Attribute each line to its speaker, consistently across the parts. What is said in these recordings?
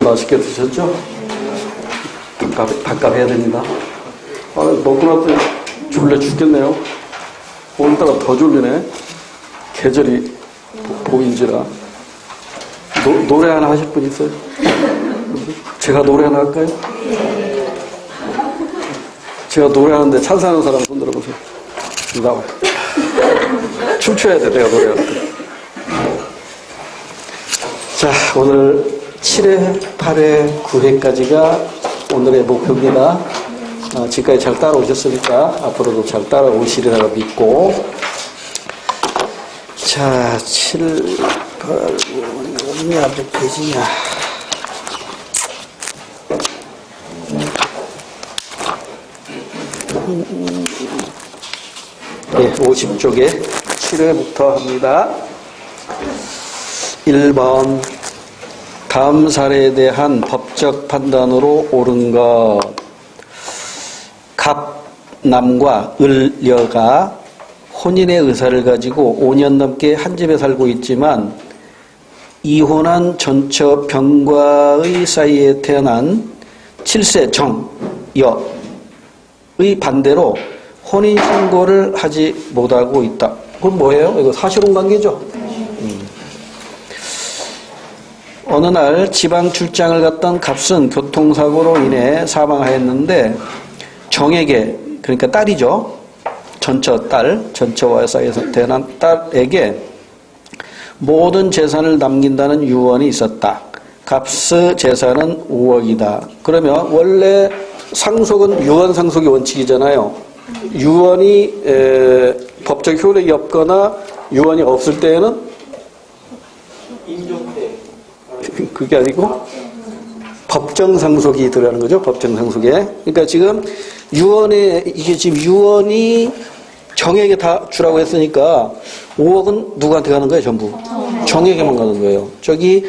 Speaker 1: 맛있게 드셨죠? 밥값 해야 됩니다. 먹고 나서 졸려 죽겠네요. 오늘따라 더 졸리네. 계절이 보인지라. 노래 하나 하실 분 있어요? 제가 노래 하나 할까요? 제가 노래하는데 찬성하는 사람 손 들어보세요. 나와요. 춤춰야 돼, 내가 노래할 때. 자, 오늘 7회, 8회, 9회까지가 오늘의 목표입니다. 지금까지 잘 따라오셨으니까 앞으로도 잘 따라오시리라고 믿고, 자, 7, 8, 어디냐, 몇 페이지냐. 네, 50쪽에 7회부터 합니다. 1번, 다음 사례에 대한 법적 판단으로 옳은 것. 갑남과 을여가 혼인의 의사를 가지고 5년 넘게 한 집에 살고 있지만 이혼한 전처 병과의 사이에 태어난 7세 정여의 반대로 혼인신고를 하지 못하고 있다. 그건 뭐예요? 이거 사실혼 관계죠? 어느 날 지방 출장을 갔던 갑은 교통사고로 인해 사망하였는데 정에게, 그러니까 딸이죠. 전처와 사이에서 태어난 딸에게 모든 재산을 남긴다는 유언이 있었다. 갑의 재산은 5억이다. 그러면 원래 상속은 유언 상속의 원칙이잖아요. 유언이 법적 효력이 없거나 유언이 없을 때에는 그게 아니고 법정 상속이 들어가는 거죠. 법정 상속에. 그러니까 지금 이게 지금 유언이 정에게 다 주라고 했으니까 5억은 누구한테 가는 거예요? 전부 정에게만 가는 거예요. 저기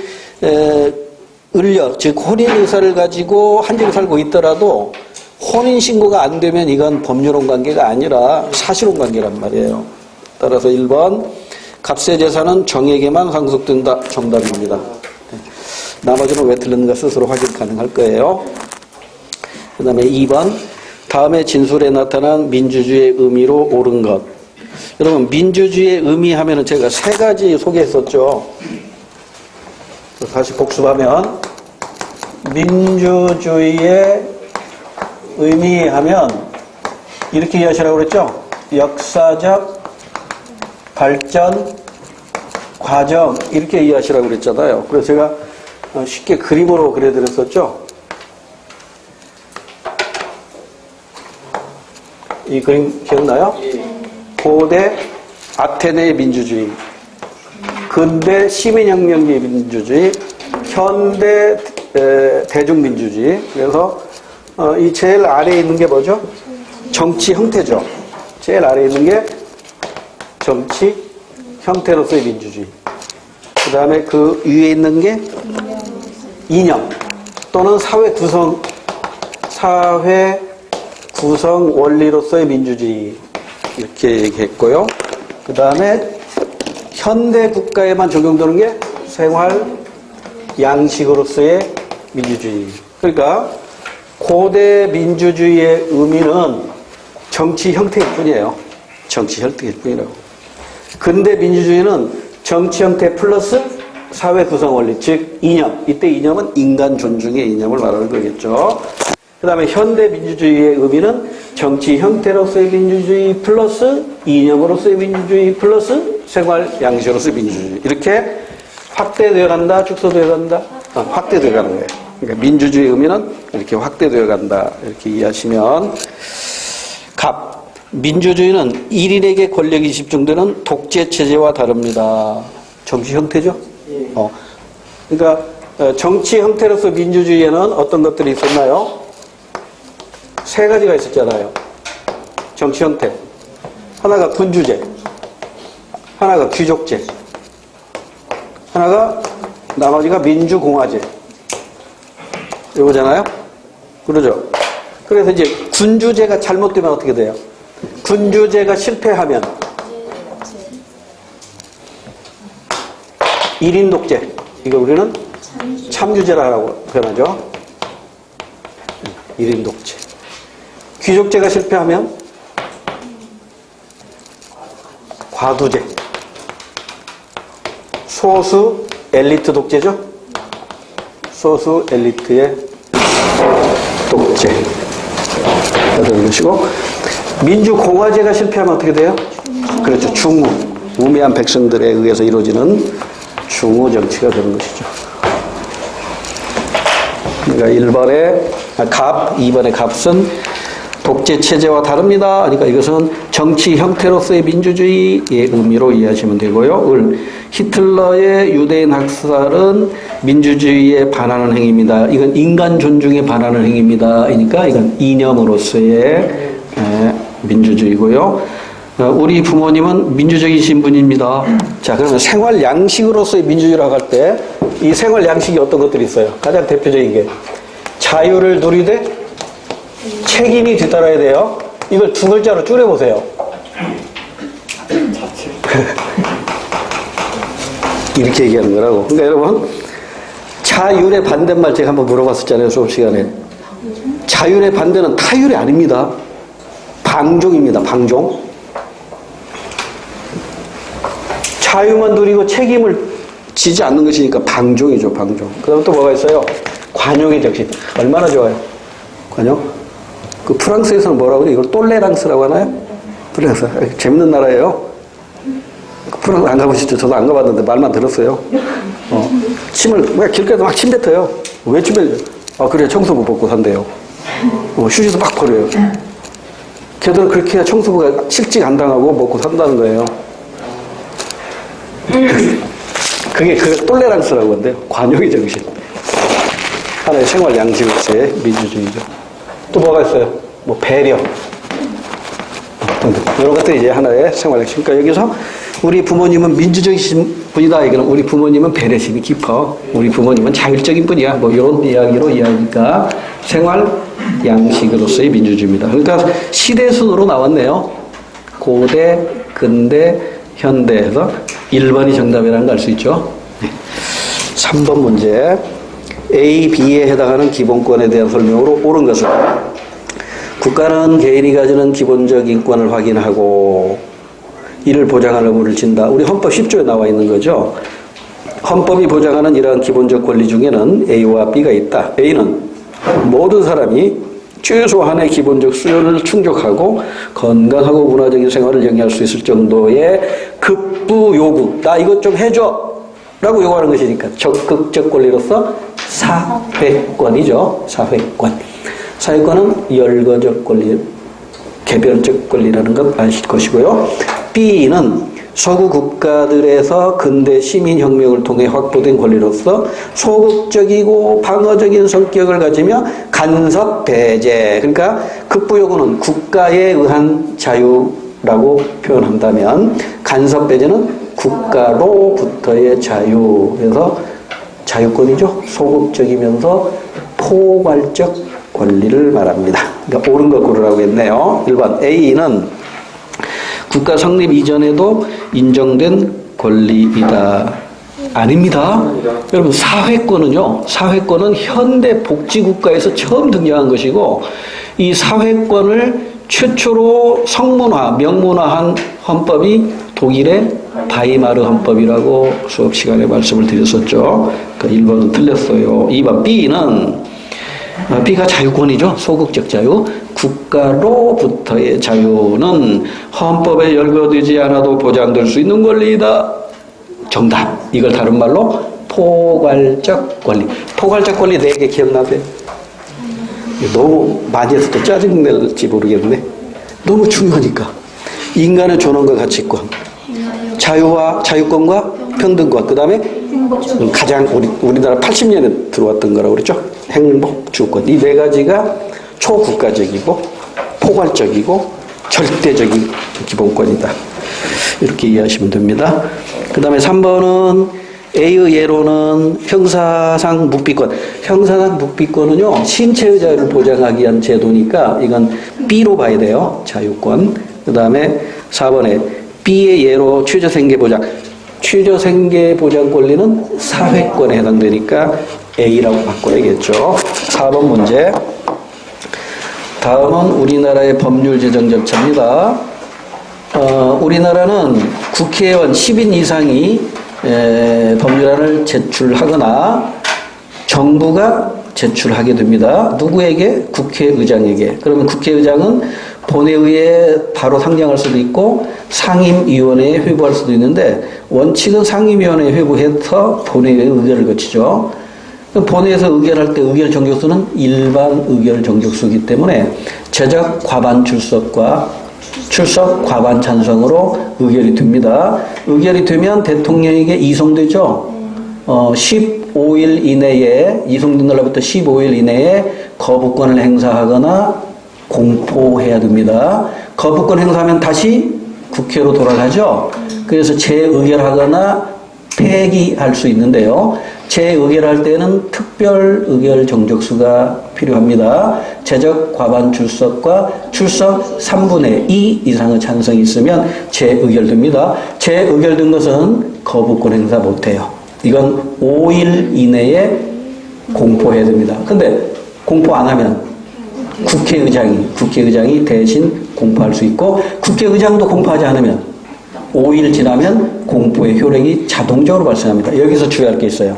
Speaker 1: 즉 혼인 의사를 가지고 한 집에 살고 있더라도 혼인 신고가 안 되면 이건 법률혼 관계가 아니라 사실혼 관계란 말이에요. 따라서 1번 갑의 재산은 정에게만 상속된다. 정답입니다. 나머지는 왜 틀렸는가 스스로 확인 가능할 거예요. 그 다음에 2번, 다음에 진술에 나타난 민주주의의 의미로 옳은 것. 여러분, 민주주의의 의미 하면은 제가 3가지 소개했었죠. 다시 복습하면, 민주주의의 의미하면 이렇게 이해하시라고 그랬죠. 역사적 발전 과정, 이렇게 이해하시라고 그랬잖아요. 그래서 제가 쉽게 그림으로 그려드렸었죠. 이 그림 기억나요? 고대 아테네의 민주주의, 근대 시민혁명의 민주주의, 현대 대중민주주의. 그래서 이 제일 아래에 있는 게 뭐죠? 정치 형태죠. 제일 아래에 있는 게 정치 형태로서의 민주주의. 그 다음에 그 위에 있는 게 이념 또는 사회 구성 원리로서의 민주주의, 이렇게 얘기했고요. 그 다음에 현대 국가에만 적용되는 게 생활 양식으로서의 민주주의. 그러니까 고대 민주주의의 의미는 정치 형태일 뿐이에요. 정치 형태일 뿐이라고. 근대 민주주의는 정치 형태 플러스 사회 구성 원리, 즉 이념. 이때 이념은 인간 존중의 이념을 말하는 거겠죠. 그 다음에 현대 민주주의의 의미는 정치 형태로서의 민주주의 플러스 이념으로서의 민주주의 플러스 생활 양식으로서의 민주주의. 이렇게 확대되어 간다, 축소되어 간다, 확대되어 가는 거예요. 그러니까 민주주의의 의미는 이렇게 확대되어 간다, 이렇게 이해하시면. 민주주의는 1인에게 권력이 집중되는 독재 체제와 다릅니다. 정치 형태죠? 그러니까 정치 형태로서 민주주의에는 어떤 것들이 있었나요? 3가지가 있었잖아요. 정치 형태. 하나가 군주제, 하나가 귀족제, 나머지가 민주공화제. 이거잖아요? 그러죠? 그래서 이제 군주제가 잘못되면 어떻게 돼요? 군주제가 실패하면 1인 독재. 이거 우리는 삼주제라고 표현하죠. 1인 독재. 귀족제가 실패하면 과두제. 소수 엘리트 독재죠. 소수 엘리트의 독재. 그런 것이고, 민주공화제가 실패하면 어떻게 돼요? 그렇죠. 중우. 우매한 백성들에 의해서 이루어지는 중우 정치가 되는 것이죠. 그러니까 1번의 갑, 2번의 갑은 독재 체제와 다릅니다. 그러니까 이것은 정치 형태로서의 민주주의의 의미로 이해하시면 되고요. 을, 히틀러의 유대인 학살은 민주주의에 반하는 행위입니다. 이건 인간 존중에 반하는 행위입니다. 그러니까 이건 이념으로서의 민주주의고요. 우리 부모님은 민주적이신 분입니다. 자, 그러면 생활 양식으로서의 민주주의라고 할 때 이 생활 양식이 어떤 것들이 있어요? 가장 대표적인 게 자유를 누리되 책임이 뒤따라야 돼요. 이걸 두 글자로 줄여보세요. 이렇게 얘기하는 거라고. 그러니까 여러분, 자율의 반대말 제가 한번 물어봤었잖아요, 수업 시간에. 자율의 반대는 타율이 아닙니다. 방종입니다, 방종. 자유만 누리고 책임을 지지 않는 것이니까 방종이죠, 방종. 그 다음 또 뭐가 있어요? 관용의 정신. 얼마나 좋아요? 관용? 그 프랑스에서는 뭐라고 그래요? 이걸 똘레랑스라고 하나요? 똘레랑스. 재밌는 나라예요. 프랑스 안 가보시죠? 저도 안 가봤는데 말만 들었어요. 침을, 막 길가에서 막 침 뱉어요. 왜 침 뱉어요? 아, 그래, 청소부 벗고 산대요. 휴지도 막 버려요. 걔들은 그렇게 해야 청소부가 실직 안 당하고 먹고 산다는 거예요. 그게 똘레랑스라고 한대요. 관용의 정신. 하나의 생활 양식으로서의 민주주의죠. 또 뭐가 있어요? 뭐 배려. 이런 것들이 이제 하나의 생활 양식. 그러니까 여기서 우리 부모님은 민주적이신 분이다. 이거는 우리 부모님은 배려심이 깊어. 우리 부모님은 자율적인 분이야. 뭐 이런 이야기로 이야기니까 생활 양식으로서의 민주주의입니다. 그러니까 시대 순으로 나왔네요. 고대, 근대, 현대에서 1번이 정답이라는 걸 알 수 있죠. 3번 문제. A, B에 해당하는 기본권에 대한 설명으로 옳은 것은 국가는 개인이 가지는 기본적 인권을 확인하고 이를 보장할 의무를 진다. 우리 헌법 10조에 나와 있는 거죠. 헌법이 보장하는 이러한 기본적 권리 중에는 A와 B가 있다. A는 모든 사람이 최소한의 기본적 수요를 충족하고 건강하고 문화적인 생활을 영위할 수 있을 정도의 급부 요구. 나 이것 좀 해줘. 라고 요구하는 것이니까 적극적 권리로서 사회권이죠. 사회권. 사회권은 열거적 권리, 개별적 권리라는 것 아실 것이고요. B는 서구 국가들에서 근대 시민혁명을 통해 확보된 권리로서 소극적이고 방어적인 성격을 가지며 간섭 배제. 그러니까 극부요구는 국가에 의한 자유라고 표현한다면 간섭 배제는 국가로부터의 자유. 그래서 자유권이죠. 소극적이면서 포괄적 권리를 말합니다. 그러니까 옳은 거 고르라고 했네요. 1번 A는 국가 성립 이전에도 인정된 권리이다. 아닙니다. 여러분, 사회권은요. 사회권은 현대 복지국가에서 처음 등장한 것이고 이 사회권을 최초로 성문화, 명문화한 헌법이 독일의 바이마르 헌법이라고 수업 시간에 말씀을 드렸었죠. 그러니까 1번은 틀렸어요. 2번 B가 자유권이죠. 소극적 자유. 국가로부터의 자유는 헌법에 열거되지 않아도 보장될 수 있는 권리이다. 정답. 이걸 다른 말로 포괄적 권리. 포괄적 권리 4개 기억나세요? 너무 많이 해서 또 짜증낼지 모르겠네. 너무 중요하니까. 인간의 존엄과 가치권, 자유권과 평등권, 그 다음에 가장 우리나라 80년에 들어왔던 거라고 그랬죠. 행복, 주권. 이 4가지가 초국가적이고 포괄적이고 절대적인 기본권이다. 이렇게 이해하시면 됩니다. 그 다음에 3번은 A의 예로는 형사상 묵비권. 형사상 묵비권은요, 신체의 자유를 보장하기 위한 제도니까 이건 B로 봐야 돼요. 자유권. 그 다음에 4번에 B의 예로 취조생계 보장. 취조생계 보장 권리는 사회권에 해당되니까 A라고 바꿔야겠죠. 4번 문제. 다음은 우리나라의 법률 제정 절차입니다. 우리나라는 국회의원 10인 이상이 법률안을 제출하거나 정부가 제출하게 됩니다. 누구에게? 국회의장에게. 그러면 국회의장은 본회의에 바로 상정할 수도 있고 상임위원회에 회부할 수도 있는데 원칙은 상임위원회에 회부해서 본회의에 의결을 거치죠. 본회의에서 의결할 때 의결 정격수는 일반 의결 정격수이기 때문에 제적 과반 출석과 출석 과반 찬성으로 의결이 됩니다. 의결이 되면 대통령에게 이송되죠. 15일 이내에 이송된 날부터 15일 이내에 거부권을 행사하거나 공포해야 됩니다. 거부권 행사하면 다시 국회로 돌아가죠. 그래서 재의결하거나 폐기할 수 있는데요. 재의결할 때는 특별 의결 정적수가 필요합니다. 제적 과반 출석과 출석 3분의 2 이상의 찬성이 있으면 재의결됩니다. 재의결된 것은 거부권 행사 못해요. 이건 5일 이내에 공포해야 됩니다. 근데 공포 안 하면 국회의장이 대신 공포할 수 있고 국회의장도 공포하지 않으면 5일 지나면 공포의 효력이 자동적으로 발생합니다. 여기서 주의할 게 있어요.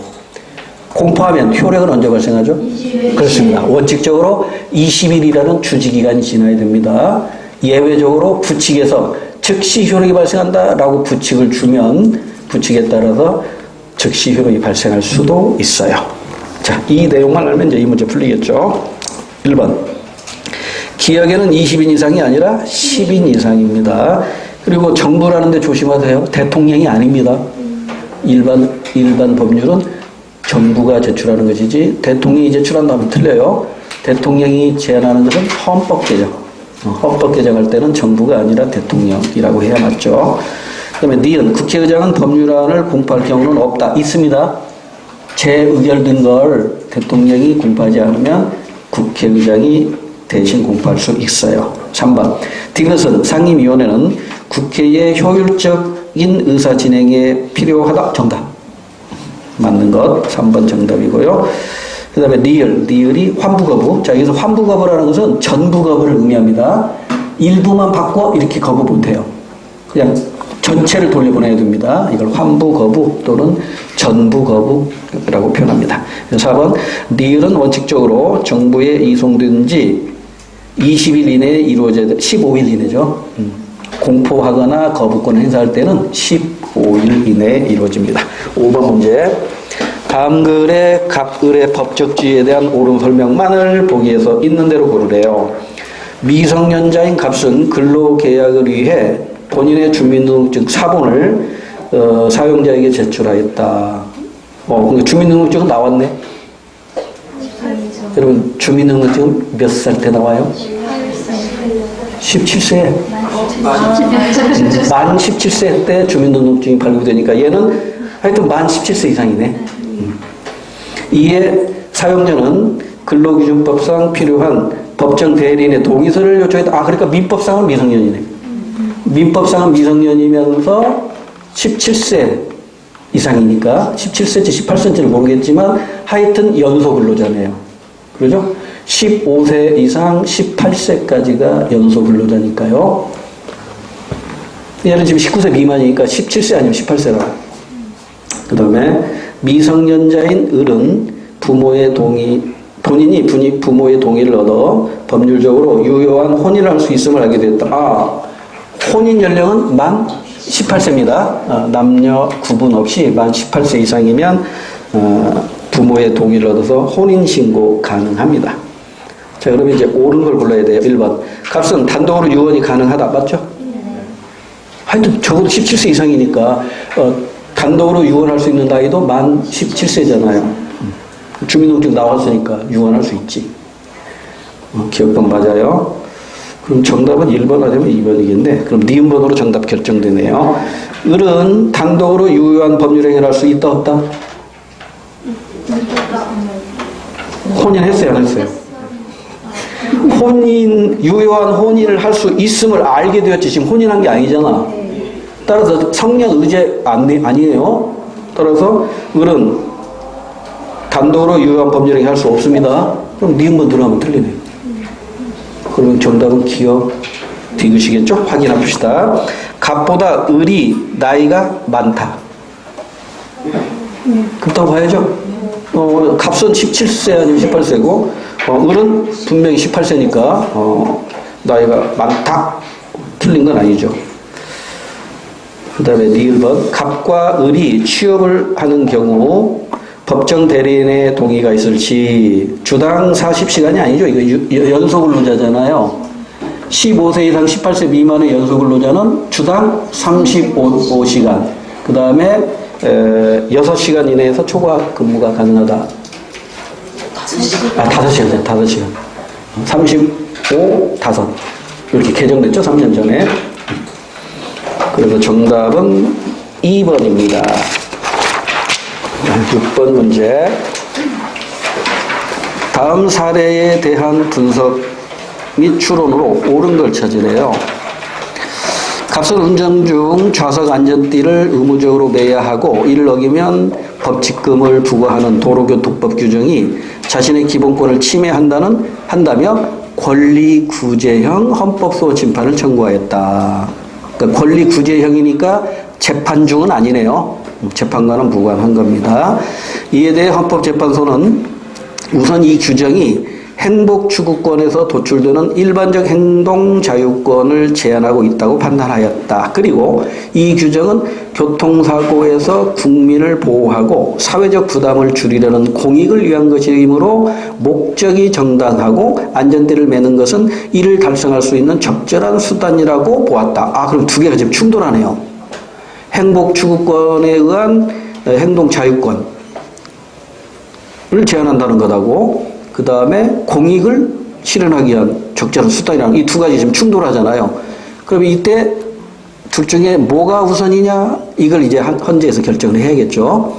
Speaker 1: 공포하면 효력은 언제 발생하죠? 20일. 그렇습니다. 원칙적으로 20일이라는 주지기간이 지나야 됩니다. 예외적으로 부칙에서 즉시 효력이 발생한다라고 부칙을 주면 부칙에 따라서 즉시 효력이 발생할 수도 있어요. 자, 이 내용만 알면 이제 이 문제 풀리겠죠. 1번. 기억에는 20인 이상이 아니라 10인 이상입니다. 그리고 정부라는 데 조심하세요. 대통령이 아닙니다. 일반 법률은 정부가 제출하는 것이지 대통령이 제출한다면 틀려요. 대통령이 제안하는 것은 헌법 개정. 헌법 개정할 때는 정부가 아니라 대통령이라고 해야 맞죠. 그 다음에 니은 국회의장은 법률안을 공포할 경우는 없다. 있습니다. 재의결된 걸 대통령이 공포하지 않으면 국회의장이 대신 공포할 수 있어요. 3번. 디귿은 상임위원회는 국회의 효율적인 의사 진행에 필요하다. 정답. 맞는 것. 3번 정답이고요. 그 다음에 리을이 환부거부. 자, 여기서 환부거부라는 것은 전부거부를 의미합니다. 일부만 받고 이렇게 거부 못해요. 그냥 전체를 돌려보내야 됩니다. 이걸 환부거부 또는 전부거부라고 표현합니다. 4번. 리을은 원칙적으로 정부에 이송된 지 20일 이내에 이루어져야 돼. 15일 이내죠. 공포하거나 거부권 행사할 때는 15일 이내에 이루어집니다. 5번 문제. 다음 글의 각 을의 법적지위에 대한 옳은 설명만을 보기에서 있는 대로 고르래요. 미성년자인 갑은 근로계약을 위해 본인의 주민등록증 사본을 사용자에게 제출하였다. 그러니까 주민등록증은 나왔네. 여러분 주민등록증은 몇 살 때 나와요? 17세. 만 17세 때 주민등록증이 발급되니까 얘는 하여튼 만 17세 이상이네. 이에 사용자는 근로기준법상 필요한 법정 대리인의 동의서를 요청했다. 그러니까 민법상은 미성년이네. 민법상은 미성년이면서 17세 이상이니까 17세인지 18세인지는 모르겠지만 하여튼 연소 근로자네요. 그러죠? 15세 이상 18세까지가 연소 근로자니까요. 얘는 지금 19세 미만이니까 17세 아니면 18세라. 그 다음에 미성년자인 을은 본인이 부모의 동의를 얻어 법률적으로 유효한 혼인을 할 수 있음을 알게 됐다. 혼인 연령은 만 18세입니다. 남녀 구분 없이 만 18세 이상이면 부모의 동의를 얻어서 혼인신고 가능합니다. 자, 그러면 이제 옳은 걸 골라야 돼요. 1번. 값은 단독으로 유언이 가능하다. 맞죠? 하여튼 적어도 17세 이상이니까 단독으로 유언할 수 있는 나이도 만 17세잖아요. 주민등록증 나왔으니까 유언할 수 있지. 기억번 맞아요. 그럼 정답은 1번 아니면 2번이겠네. 그럼 니은번으로 정답 결정되네요. 을은 단독으로 유효한 법률행위를 할 수 있다 없다? 혼인했어요 안 했어요? 유효한 혼인을 할 수 있음을 알게 되었지. 지금 혼인한 게 아니잖아. 따라서 성령 의제 아니에요. 따라서 을은 단독으로 유효한 법률행위 할 수 없습니다. 그럼 니은만 들어가면 틀리네요. 그러면 정답은 기억 디귿이겠죠? 확인합시다. 갑보다 을이 나이가 많다. 그렇다고 봐야죠. 갑은 17세 아니면 18세고 을은 분명히 18세니까 나이가 많다. 틀린 건 아니죠. 그 다음에 니을번 갑과 을이 취업을 하는 경우 법정 대리인의 동의가 있을 시 주당 40시간이 아니죠. 이거 연소근로자잖아요. 15세 이상 18세 미만의 연소근로자는 주당 35시간. 그 다음에 6시간 이내에서 초과 근무가 가능하다. 5시간. 5시간. 35, 5. 이렇게 개정됐죠? 3년 전에. 그래서 정답은 2번입니다. 6번 문제. 다음 사례에 대한 분석 및 추론으로 옳은 걸 찾으래요. 값은 운전 중 좌석 안전띠를 의무적으로 매야 하고 이를 어기면 법칙금을 부과하는 도로교통법 규정이 자신의 기본권을 침해한다며 권리구제형 헌법소원 심판을 청구하였다. 그러니까 권리구제형이니까 재판 중은 아니네요. 재판과는 무관한 겁니다. 이에 대해 헌법재판소는 우선 이 규정이 행복추구권에서 도출되는 일반적 행동자유권을 제한하고 있다고 판단하였다. 그리고 이 규정은 교통사고에서 국민을 보호하고 사회적 부담을 줄이려는 공익을 위한 것이므로 목적이 정당하고 안전띠를 매는 것은 이를 달성할 수 있는 적절한 수단이라고 보았다. 그럼 두 개가 지금 충돌하네요. 행복추구권에 의한 행동자유권을 제한한다는 것하고 그 다음에 공익을 실현하기 위한 적절한 수단이라는 이 두 가지 지금 충돌하잖아요. 그럼 이때 둘 중에 뭐가 우선이냐? 이걸 이제 헌재에서 결정을 해야겠죠.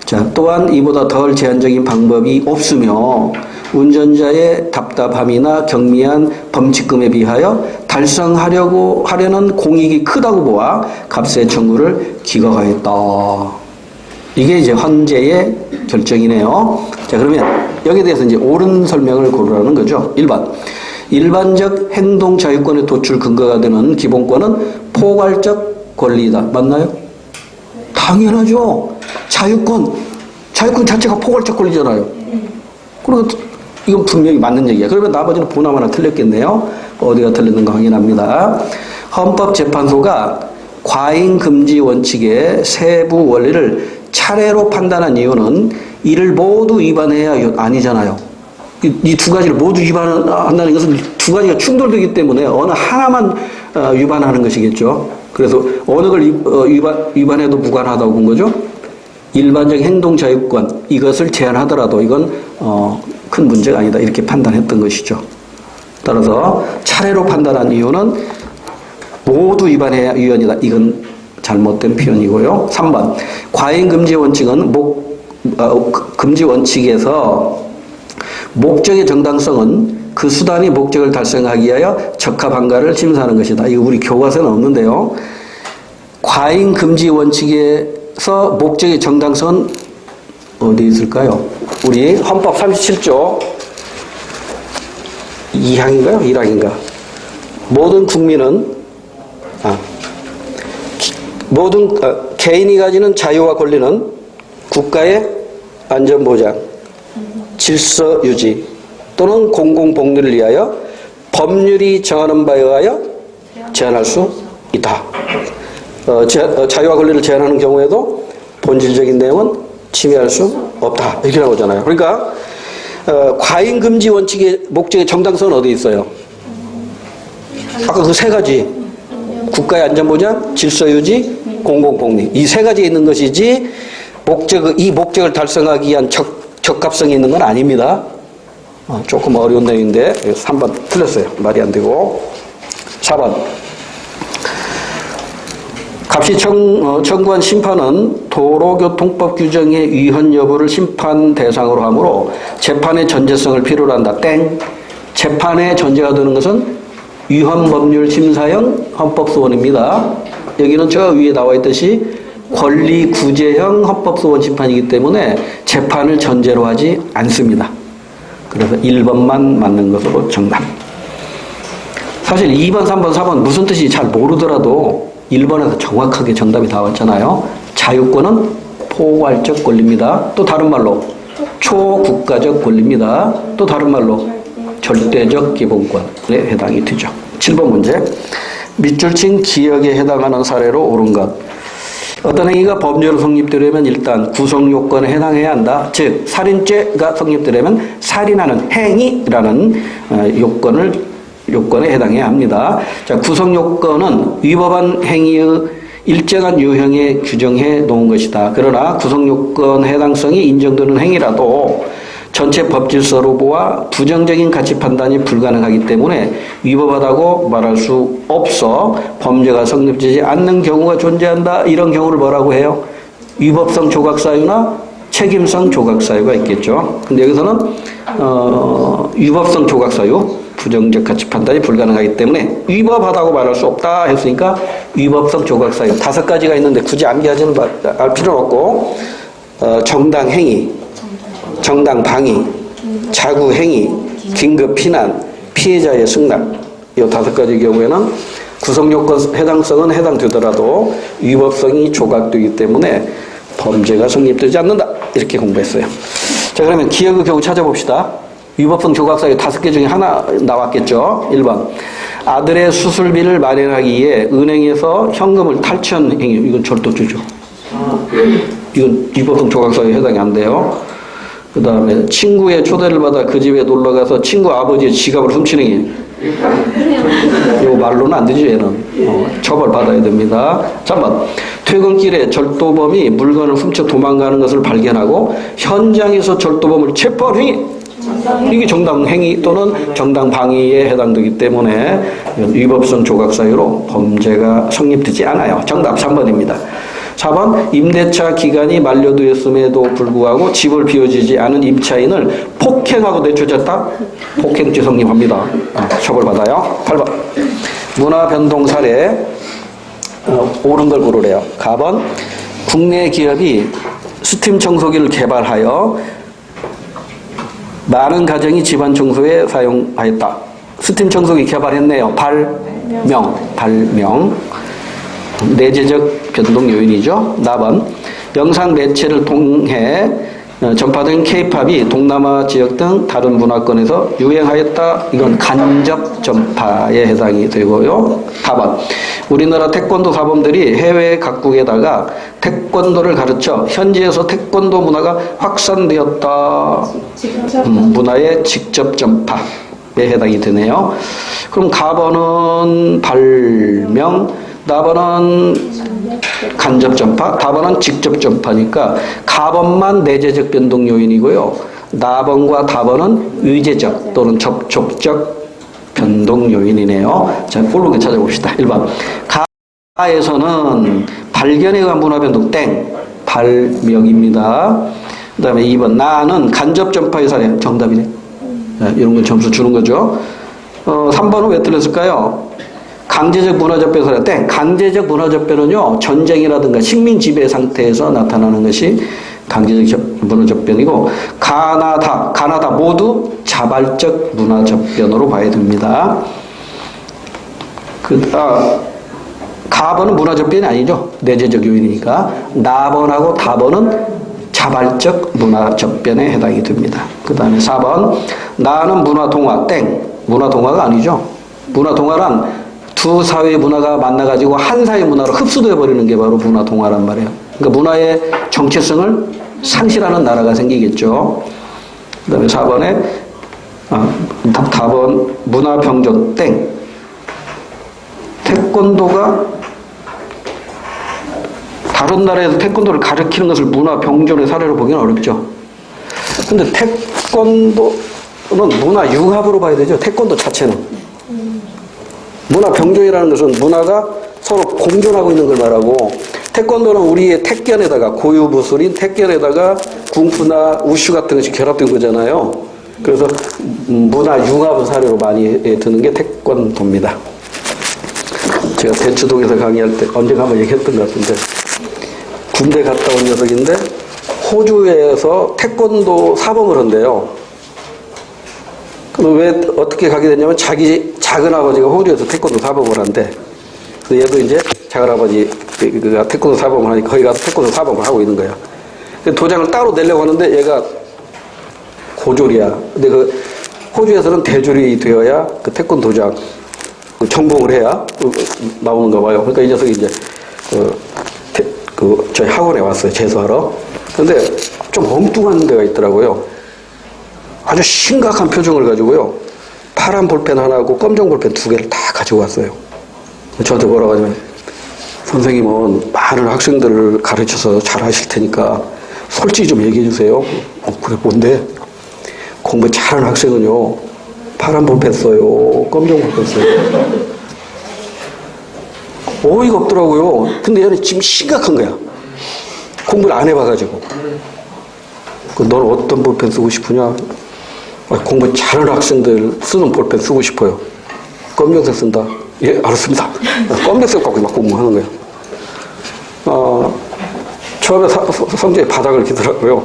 Speaker 1: 자, 또한 이보다 덜 제한적인 방법이 없으며 운전자의 답답함이나 경미한 범칙금에 비하여 달성하려는 공익이 크다고 보아 값의 청구를 기각하였다. 이게 이제 헌재의 결정이네요. 자, 그러면 여기에 대해서 이제 옳은 설명을 고르라는 거죠. 1번. 일반적 행동 자유권의 도출 근거가 되는 기본권은 포괄적 권리이다. 맞나요? 당연하죠. 자유권 자체가 포괄적 권리잖아요. 그리고 이건 분명히 맞는 얘기야. 그러면 나머지는 보나마나 틀렸겠네요. 어디가 틀렸는가 확인합니다. 헌법재판소가 과잉 금지 원칙의 세부 원리를 차례로 판단한 이유는 이를 모두 위반해야 아니잖아요. 이 두 가지를 모두 위반한다는 것은 두 가지가 충돌되기 때문에 어느 하나만 위반하는 것이겠죠. 그래서 어느 걸 위반해도 무관하다고 본 거죠. 일반적 행동 자유권 이것을 제한하더라도 이건 큰 문제가 아니다 이렇게 판단했던 것이죠. 따라서 차례로 판단한 이유는 모두 위반해야 위헌이다. 이건 잘못된 표현이고요. 3번 과잉 금지 원칙은 금지 원칙에서 목적의 정당성은 그 수단이 목적을 달성하기 위하여 적합한가를 심사하는 것이다. 이거 우리 교과서는 없는데요. 과잉 금지 원칙에서 목적의 정당성은 어디 있을까요? 우리 헌법 37조 2항인가요? 1항인가? 모든 국민은 개인이 가지는 자유와 권리는 국가의 안전보장, 질서 유지 또는 공공복리를 위하여 법률이 정하는 바에 의하여 제한할 수 있다. 자유와 권리를 제한하는 경우에도 본질적인 내용은 침해할 수 없다. 이렇게 나오잖아요. 그러니까 과잉 금지 원칙의 목적의 정당성은 어디 있어요? 아까 그 세 가지. 국가의 안전보장, 질서유지, 공공복리. 이 세 가지에 있는 것이지 이 목적을 달성하기 위한 적합성이 있는 건 아닙니다. 조금 어려운 내용인데 3번 틀렸어요. 말이 안 되고. 4번. 값이 청구한 심판은 도로교통법 규정의 위헌 여부를 심판 대상으로 하므로 재판의 전제성을 필요로 한다. 땡. 재판의 전제가 되는 것은 위헌 법률 심사형 헌법소원입니다. 여기는 저 위에 나와 있듯이 권리 구제형 헌법소원 심판이기 때문에 재판을 전제로 하지 않습니다. 그래서 1번만 맞는 것으로 정답. 사실 2번, 3번, 4번 무슨 뜻인지 잘 모르더라도 1번에서 정확하게 정답이 나왔잖아요. 자유권은 포괄적 권리입니다. 또 다른 말로 초국가적 권리입니다. 또 다른 말로 절대적 기본권에 해당이 되죠. 7번 문제. 밑줄 친 기억에 해당하는 사례로 옳은 것. 어떤 행위가 범죄로 성립되려면 일단 구성 요건에 해당해야 한다. 즉 살인죄가 성립되려면 살인하는 행위라는 요건에 해당해야 합니다. 자, 구성 요건은 위법한 행위의 일정한 유형에 규정해 놓은 것이다. 그러나 구성 요건 해당성이 인정되는 행위라도 전체 법 질서로 보아 부정적인 가치 판단이 불가능하기 때문에 위법하다고 말할 수 없어 범죄가 성립되지 않는 경우가 존재한다. 이런 경우를 뭐라고 해요? 위법성 조각사유나 책임성 조각사유가 있겠죠. 근데 여기서는 위법성 조각사유, 부정적 가치 판단이 불가능하기 때문에 위법하다고 말할 수 없다 했으니까 위법성 조각사유 5가지가 있는데 굳이 암기하지는 알 필요는 없고 정당 행위, 정당 방위, 자구 행위, 긴급 피난, 피해자의 승낙. 이 5가지 경우에는 구성 요건 해당성은 해당되더라도 위법성이 조각되기 때문에 범죄가 성립되지 않는다. 이렇게 공부했어요. 자, 그러면 기억의 경우 찾아봅시다. 위법성 조각사유 5개 중에 하나 나왔겠죠. 1번. 아들의 수술비를 마련하기 위해 은행에서 현금을 탈취한 행위. 이건 절도죄죠. 이건 위법성 조각사유에 해당이 안 돼요. 그 다음에 친구의 초대를 받아 그 집에 놀러가서 친구 아버지의 지갑을 훔치는 게 이거 말로는 안 되죠. 얘는 처벌받아야 됩니다. 3번 퇴근길에 절도범이 물건을 훔쳐 도망가는 것을 발견하고 현장에서 절도범을 체포한 행위. 이게 정당 행위 또는 정당 방위에 해당되기 때문에 위법성 조각사유로 범죄가 성립되지 않아요. 정답 3번입니다. 4번 임대차 기간이 만료되었음에도 불구하고 집을 비워주지 않은 임차인을 폭행하고 내쫓았다. 폭행죄 성립합니다. 처벌받아요. 8번 문화변동 사례 옳은 걸 고르래요. 가번 국내 기업이 스팀 청소기를 개발하여 많은 가정이 집안 청소에 사용하였다. 스팀 청소기 개발했네요. 발명. 내재적 변동 요인이죠. 나번 영상 매체를 통해 전파된 K-팝이 동남아 지역 등 다른 문화권에서 유행하였다. 이건 간접 전파에 해당이 되고요. 다번 우리나라 태권도 사범들이 해외 각국에다가 태권도를 가르쳐 현지에서 태권도 문화가 확산되었다. 문화의 직접 전파에 해당이 되네요. 그럼 가번은 발명, 나번은 간접 전파, 다번은 직접 전파니까 가번만 내재적 변동 요인이고요. 나번과 다번은 의제적 또는 접촉적 변동 요인이네요. 자, 꼴로게 찾아봅시다. 1번 가에서는 발견에 의한 문화 변동 땡 발명입니다. 그 다음에 2번 나는 간접 전파의 사례 정답이네. 이런 건 점수 주는 거죠. 3번은 왜 틀렸을까요? 강제적 문화적 변호라 땡. 강제적 문화적 변호는요 전쟁이라든가 식민 지배 상태에서 나타나는 것이 강제적 문화적 변이고 가나다 모두 자발적 문화적 변호로 봐야 됩니다. 가번은 문화적 변이 아니죠. 내재적 요인이니까. 나번하고 다번은 자발적 문화적 변에 해당이 됩니다. 그 다음에 4번 나는 문화동화 땡. 문화동화가 아니죠. 문화동화란 두 사회의 문화가 만나가지고 한 사회의 문화로 흡수되어버리는 게 바로 문화동화란 말이에요. 그러니까 문화의 정체성을 상실하는 나라가 생기겠죠. 그 다음에 4번에 4번 문화병조 땡. 태권도가 다른 나라에서 태권도를 가르치는 것을 문화병존의 사례로 보기는 어렵죠. 근데 태권도는 문화융합으로 봐야 되죠. 태권도 자체는. 문화병존이라는 것은 문화가 서로 공존하고 있는 걸 말하고 태권도는 우리의 택견에다가 고유무술인 택견에다가 궁푸나 우슈 같은 것이 결합된 거잖아요. 그래서 문화융합 사례로 많이 드는 게 태권도입니다. 제가 대추동에서 강의할 때 언젠가 한번 얘기했던 것 같은데 군대 갔다 온 녀석인데 호주에서 태권도 사범을 한대요. 그럼 왜 어떻게 가게 됐냐면 자기 작은 아버지가 호주에서 태권도 사범을 한대. 그래서 얘도 이제 작은 아버지가 태권도 사범을 하니까 거기 가서 태권도 사범을 하고 있는 거야. 도장을 따로 내려고 하는데 얘가 고졸이야. 근데 그 호주에서는 대졸이 되어야 그 태권도 도장 전공을 해야 나오는가 봐요. 그러니까 이 녀석이 이제 저희 학원에 왔어요. 재수하러. 근데 좀 엉뚱한 데가 있더라고요. 아주 심각한 표정을 가지고요. 파란 볼펜 하나하고 검정 볼펜 2개를 다 가지고 왔어요. 저한테 뭐라고 하냐면, 선생님은 많은 학생들을 가르쳐서 잘 하실 테니까 솔직히 좀 얘기해 주세요. 그래, 뭔데? 공부 잘하는 학생은요, 파란 볼펜 써요, 검정 볼펜 써요. 어이가 없더라고요. 근데 얘는 지금 심각한 거야. 공부를 안 해봐가지고. 넌 어떤 볼펜 쓰고 싶으냐? 공부 잘하는 학생들 쓰는 볼펜 쓰고 싶어요. 검정색 쓴다. 예, 알았습니다. 검정색 갖고 막 공부하는 거야. 처음에 성적이 바닥을 기더라고요.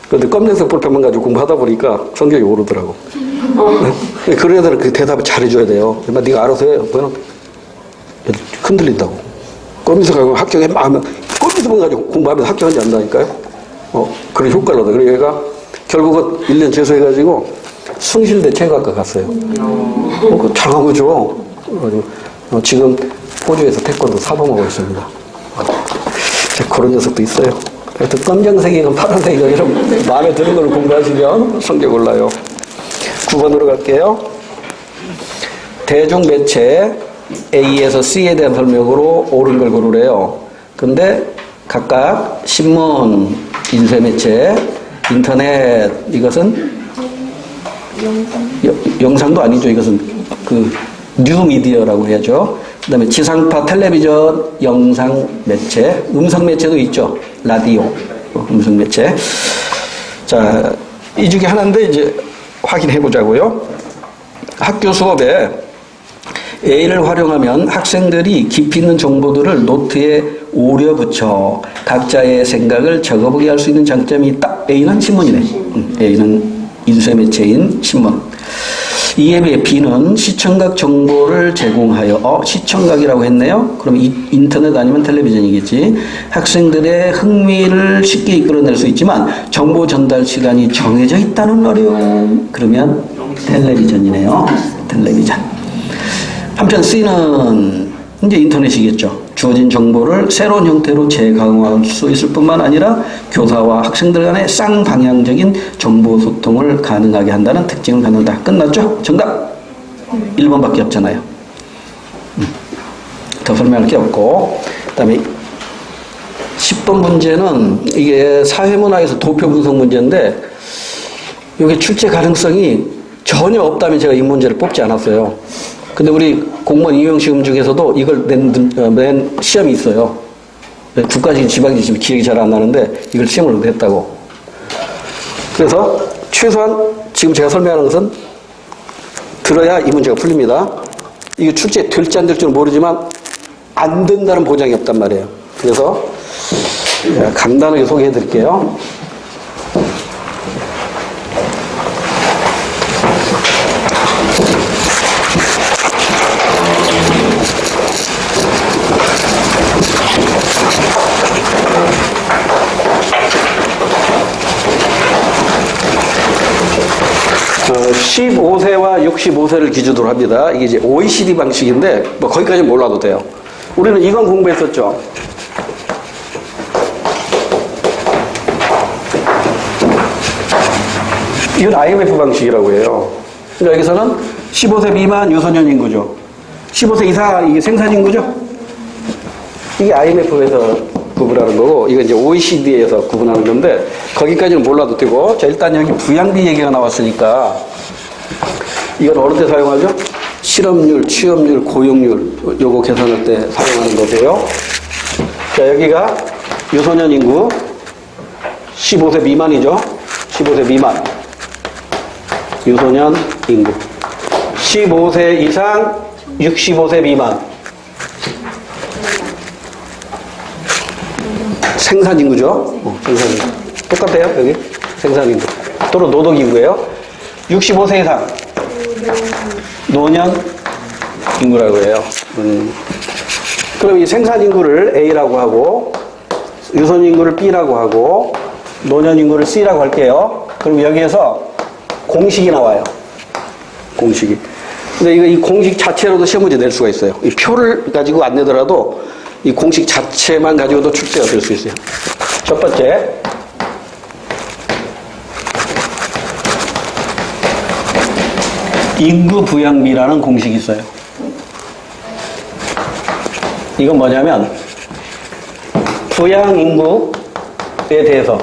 Speaker 1: 그런데 검정색 볼펜만 가지고 공부하다 보니까 성적이 오르더라고. 그런 애들은 그 대답을 잘해줘야 돼요. 네가 알아서 해. 그거는 흔들린다고. 검정색 가지고 합격해 하면 검정색만 가지고 공부하면 합격하지 않는다니까요. 그런 효과를 얻어. 그래서 얘가 결국은 1년 재수해가지고 숭실대 체육학과 갔어요. 잘한 거죠. 지금 호주에서 태권도 사범하고 있습니다. 그런 녀석도 있어요. 하여튼 검정색이건 파란색이건 이런 마음에 드는 걸 공부하시면 성적 올라요. 9번으로 갈게요. 대중매체 A에서 C에 대한 설명으로 옳은 걸 고르래요. 근데 각각 신문, 인쇄매체, 인터넷, 이것은 영상도 아니죠. 이것은 뉴미디어라고 해야죠. 그 다음에 지상파, 텔레비전, 영상 매체, 음성 매체도 있죠. 라디오, 음성 매체. 자, 이 중에 하나인데 이제 확인해 보자고요. 학교 수업에 A를 활용하면 학생들이 깊이 있는 정보들을 노트에 오려 붙여 각자의 생각을 적어보게 할 수 있는 장점이 있다. A는 신문이네. A는 인쇄매체인 신문. 이에 비해 B는 시청각 정보를 제공하여 시청각이라고 했네요. 그럼 인터넷 아니면 텔레비전이겠지. 학생들의 흥미를 쉽게 이끌어낼 수 있지만 정보 전달 시간이 정해져 있다는 어려움. 그러면 텔레비전이네요. 텔레비전. 한편 C는 이제 인터넷이겠죠. 주어진 정보를 새로운 형태로 재강화할 수 있을 뿐만 아니라 교사와 학생들 간의 쌍방향적인 정보 소통을 가능하게 한다는 특징을 갖는다. 끝났죠? 정답! 1번밖에 없잖아요. 더 설명할 게 없고. 그 다음에 10번 문제는 이게 사회문화에서 도표 분석 문제인데 이게 출제 가능성이 전혀 없다면 제가 이 문제를 뽑지 않았어요. 근데 우리 공무원 임용시험 중에서도 이걸 낸 시험이 있어요. 국가직 지방직 지금 기억이 잘 안 나는데 이걸 시험을 했다고. 그래서 최소한 지금 제가 설명하는 것은 들어야 이 문제가 풀립니다. 이게 출제 될지 안 될지는 모르지만 안 된다는 보장이 없단 말이에요. 그래서 간단하게 소개해 드릴게요. 어, 15세와 65세를 기준으로 합니다. 이게 이제 OECD 방식인데, 뭐, 거기까지는 몰라도 돼요. 우리는 이건 공부했었죠. 이건 IMF 방식이라고 해요. 그러니까 여기서는 15세 미만 유소년 인구죠. 15세 이상 이게 생산 인구죠. 이게 IMF에서 구분하는 거고, 이건 이제 OECD에서 구분하는 건데, 거기까지는 몰라도 되고, 자, 일단 여기 부양비 얘기가 나왔으니까, 이건 어느 때 사용하죠? 실업률, 취업률, 고용률, 요거 계산할 때 사용하는 거세요. 자, 여기가 유소년 인구, 15세 미만이죠? 15세 미만. 유소년 인구. 15세 이상, 65세 미만. 생산인구죠. 생산인구. 똑같아요, 여기. 생산인구. 또는 노동인구예요. 65세 이상. 노년인구라고 해요. 그럼 이 생산인구를 A라고 하고, 유선인구를 B라고 하고, 노년인구를 C라고 할게요. 그럼 여기에서 공식이 나와요. 공식이. 근데 이 공식 자체로도 시험 문제 낼 수가 있어요. 이 표를 가지고 안 내더라도 이 공식 자체만 가지고도 출제가 될 수 있어요. 첫 번째. 인구 부양비라는 공식이 있어요. 이건 뭐냐면 부양 인구에 대해서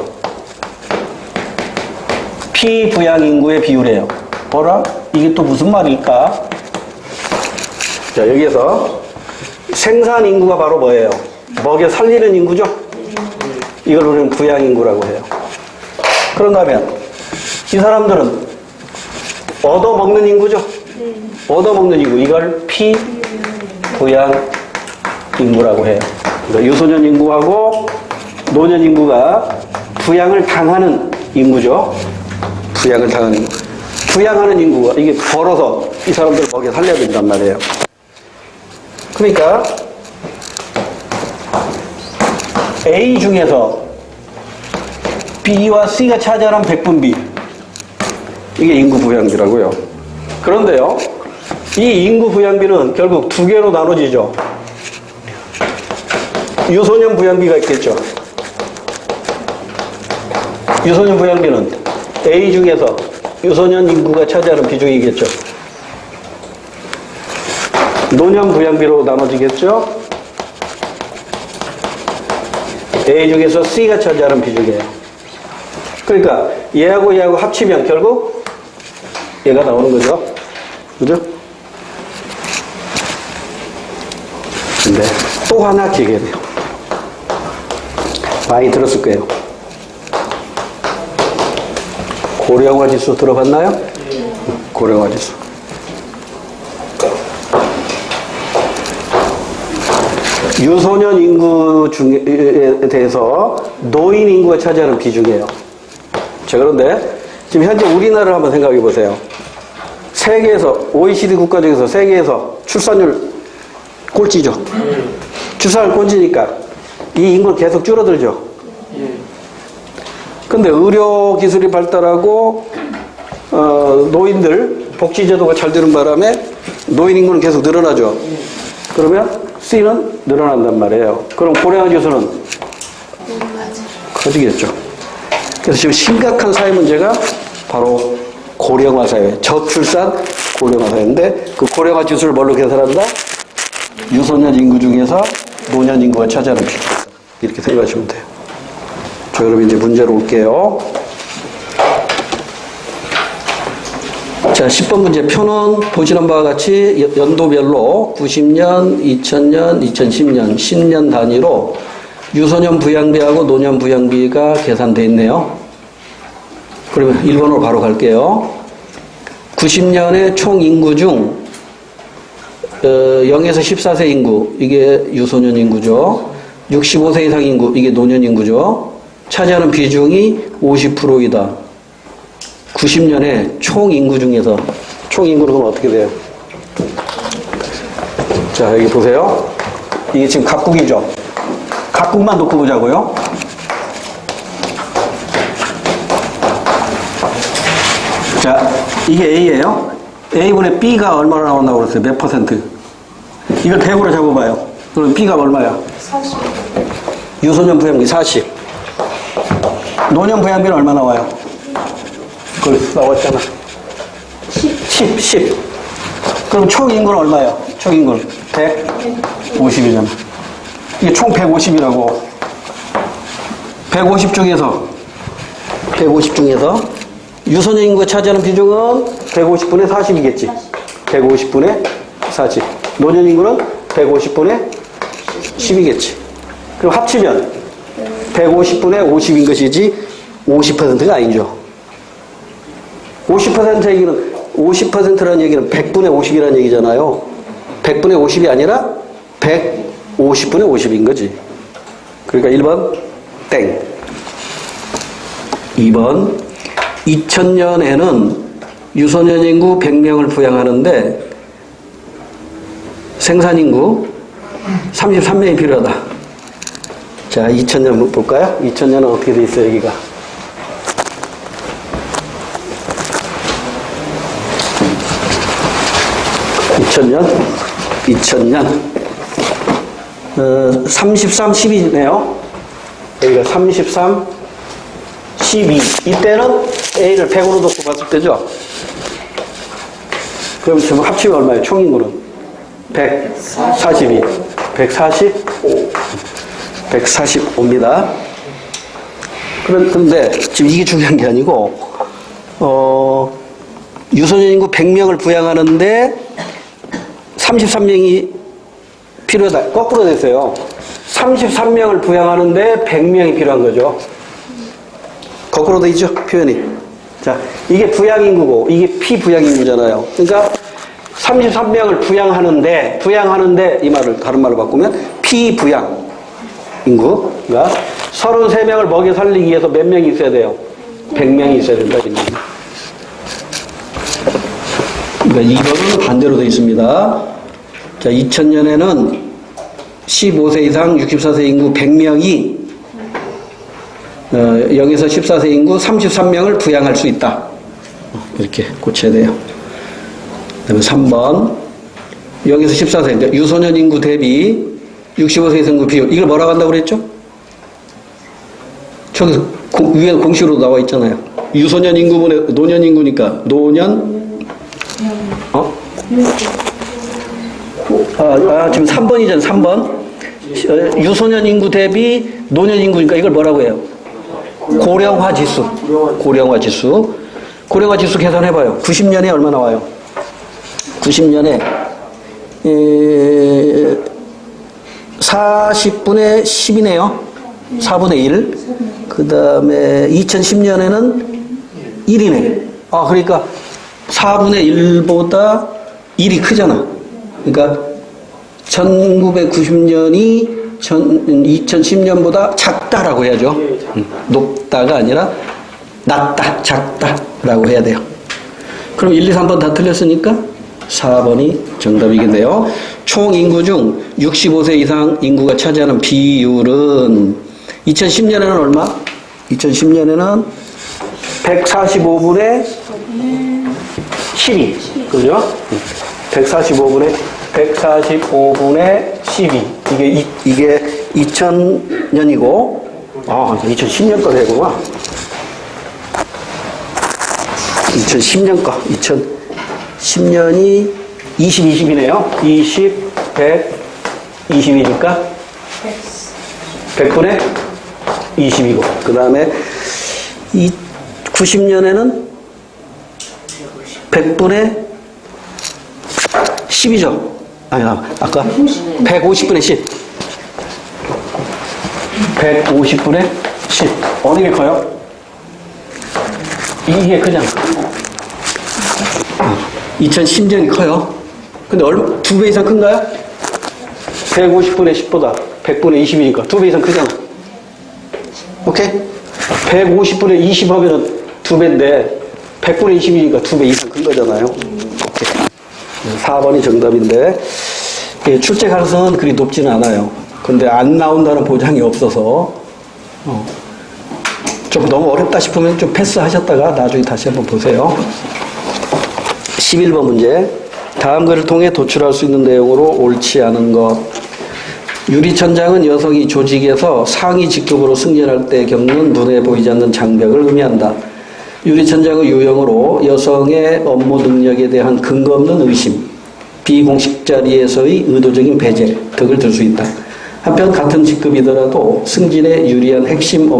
Speaker 1: 피부양 인구의 비율이에요. 뭐라? 이게 또 무슨 말일까? 자, 여기에서 생산 인구가 바로 뭐예요? 먹여 살리는 인구죠? 이걸 우리는 부양 인구라고 해요. 그런가 하면 이 사람들은 얻어먹는 인구죠? 얻어먹는 인구. 이걸 피부양 인구라고 해요. 그러니까 유소년 인구하고 노년 인구가 부양을 당하는 인구죠. 부양을 당하는 인구. 부양하는 인구가 이게 벌어서 이 사람들을 먹여 살려야 된단 말이에요. 그러니까 A 중에서 B와 C가 차지하는 백분비, 이게 인구 부양비라고요. 그런데요, 이 인구 부양비는 결국 두 개로 나눠지죠. 유소년 부양비가 있겠죠. 유소년 부양비는 A 중에서 유소년 인구가 차지하는 비중이겠죠. 노년 부양비로 나눠지겠죠. A 중에서 C가 차지하는 비중이에요. 그러니까 얘하고 얘하고 합치면 결국 얘가 나오는 거죠. 그죠? 근데 또 하나 기억해야 돼요. 많이 들었을 거예요. 고령화 지수 들어봤나요? 고령화 지수. 유소년 인구 중에 대해서 노인 인구가 차지하는 비중이에요. 자, 그런데 지금 현재 우리나라를 한번 생각해 보세요. 세계에서, OECD 국가 중에서 세계에서 출산율 꼴찌죠. 출산율 꼴찌니까 이 인구는 계속 줄어들죠. 근데 의료 기술이 발달하고 노인들 복지제도가 잘 되는 바람에 노인 인구는 계속 늘어나죠. 그러면 C는 늘어난단 말이에요. 그럼 고령화 지수는 커지겠죠. 그래서 지금 심각한 사회 문제가 바로 고령화 사회, 저출산 고령화 사회인데, 그 고령화 지수를 뭘로 계산한다? 유소년 인구 중에서 노년 인구가 차지하는 비율. 이렇게 생각하시면 돼요. 자, 그럼 이제 문제로 올게요. 자, 10번 문제 표는 보시는 바와 같이 연도별로 90년, 2000년, 2010년, 10년 단위로 유소년 부양비하고 노년 부양비가 계산되어 있네요. 그러면 1번으로 바로 갈게요. 90년의 총 인구 중 0에서 14세 인구, 이게 유소년 인구죠. 65세 이상 인구, 이게 노년 인구죠. 차지하는 비중이 50%이다. 90년에 총 인구 중에서, 총 인구는 그럼 어떻게 돼요? 자, 여기 보세요. 이게 지금 각국이죠. 각국만 놓고 보자고요. 자, 이게 A예요. A분의 B가 얼마나 나온다고 그랬어요? 몇 퍼센트? 이걸 100으로 잡아봐요. 그럼 B가 얼마야?
Speaker 2: 40.
Speaker 1: 유소년 부양비 40. 노년 부양비는 얼마 나와요? 그걸 나왔잖아. 10. 그럼 총 인구는 얼마예요? 총 인구는 150이잖아. 이게 총 150이라고. 150 중에서 유소년 인구가 차지하는 비중은 150분의 40이겠지. 150분의 40. 노년 인구는 150분의 10이겠지. 그럼 합치면 150분의 50인 것이지 50%가 아니죠. 50% 얘기는 50%라는 얘기는 100분의 50이라는 얘기잖아요. 100분의 50이 아니라 150분의 50인 거지. 그러니까 1번 땡. 2번 2000년에는 유소년 인구 100명을 부양하는데 생산 인구 33명이 필요하다. 자, 2000년 볼까요? 2000년은 어떻게 돼 있어요, 여기가? (2000년) 33, 12네요. 여기가 33, 12. 이때는 A를 100으로 놓고 봤을 때죠. 그럼 지금 합치면 얼마예요? 총 인구는? 142. 145. 145입니다. 그런데 지금 이게 중요한 게 아니고, 유소년 인구 100명을 부양하는데 33명이 필요하다. 거꾸로 됐어요. 33명을 부양하는데 100명이 필요한 거죠. 거꾸로 돼 있죠, 표현이. 자, 이게 부양인구고, 이게 피부양인구잖아요. 그러니까 33명을 부양하는데, 이 말을 다른 말로 바꾸면, 피부양 인구. 그러니까 33명을 먹여 살리기 위해서 몇 명이 있어야 돼요? 100명이 있어야 된다. 그러니까 이거는 반대로 되어 있습니다. 자, 2000년에는 15세 이상 64세 인구 100명이 0에서 14세 인구 33명을 부양할 수 있다. 이렇게 고쳐야 돼요. 그다음에 3번 0에서 14세 유소년 인구 대비 65세 이상 인구 비율. 이걸 뭐라고 한다고 그랬죠? 저기 위에 공식으로 나와 있잖아요. 유소년 인구분의 노년 인구니까 노년 지금 3번이잖아요. 3번. 유소년 인구 대비 노년 인구니까 이걸 뭐라고 해요? 고령화 지수. 고령화 지수. 고령화 지수 계산해봐요. 90년에 얼마 나와요? 90년에 40분의 10이네요. 4분의 1. 그 다음에 2010년에는 1이네. 그러니까 4분의 1보다 1이 크잖아. 그러니까 1990년이 2010년보다 작다라고 해야죠. 높다가 아니라 낮다, 작다라고 해야 돼요. 그럼 1, 2, 3번 다 틀렸으니까 4번이 정답이겠네요. 총 인구 중 65세 이상 인구가 차지하는 비율은 2010년에는 얼마? 2010년에는 145분의 12. 그죠? 145분의 12. 이게 2000년이고, 2010년 거 되구나. 2010년 거. 2010년이 20이네요. 20, 100, 20이니까 100분의 20이고. 그 다음에 90년에는 100분의 10이죠. 아까 150분의 10. 150분의 10. 어느 게 커요? 이게 크잖아. 2010년이 커요. 근데 2배 이상 큰가요? 150분의 10보다 100분의 20이니까 2배 이상 크잖아. 오케이? 150분의 20 하면은 2배인데 100분의 20이니까 2배 이상 큰 거잖아요. 오케이. 4번이 정답인데, 출제 가능성은 그리 높지는 않아요. 근데 안 나온다는 보장이 없어서, 좀 너무 어렵다 싶으면 좀 패스하셨다가 나중에 다시 한번 보세요. 11번 문제. 다음 글을 통해 도출할 수 있는 내용으로 옳지 않은 것. 유리천장은 여성이 조직에서 상위 직급으로 승진할 때 겪는 눈에 보이지 않는 장벽을 의미한다. 유리천장의 유형으로 여성의 업무 능력에 대한 근거 없는 의심, 비공식 자리에서의 의도적인 배제 등을 들 수 있다. 한편 같은 직급이더라도 승진에 유리한 핵심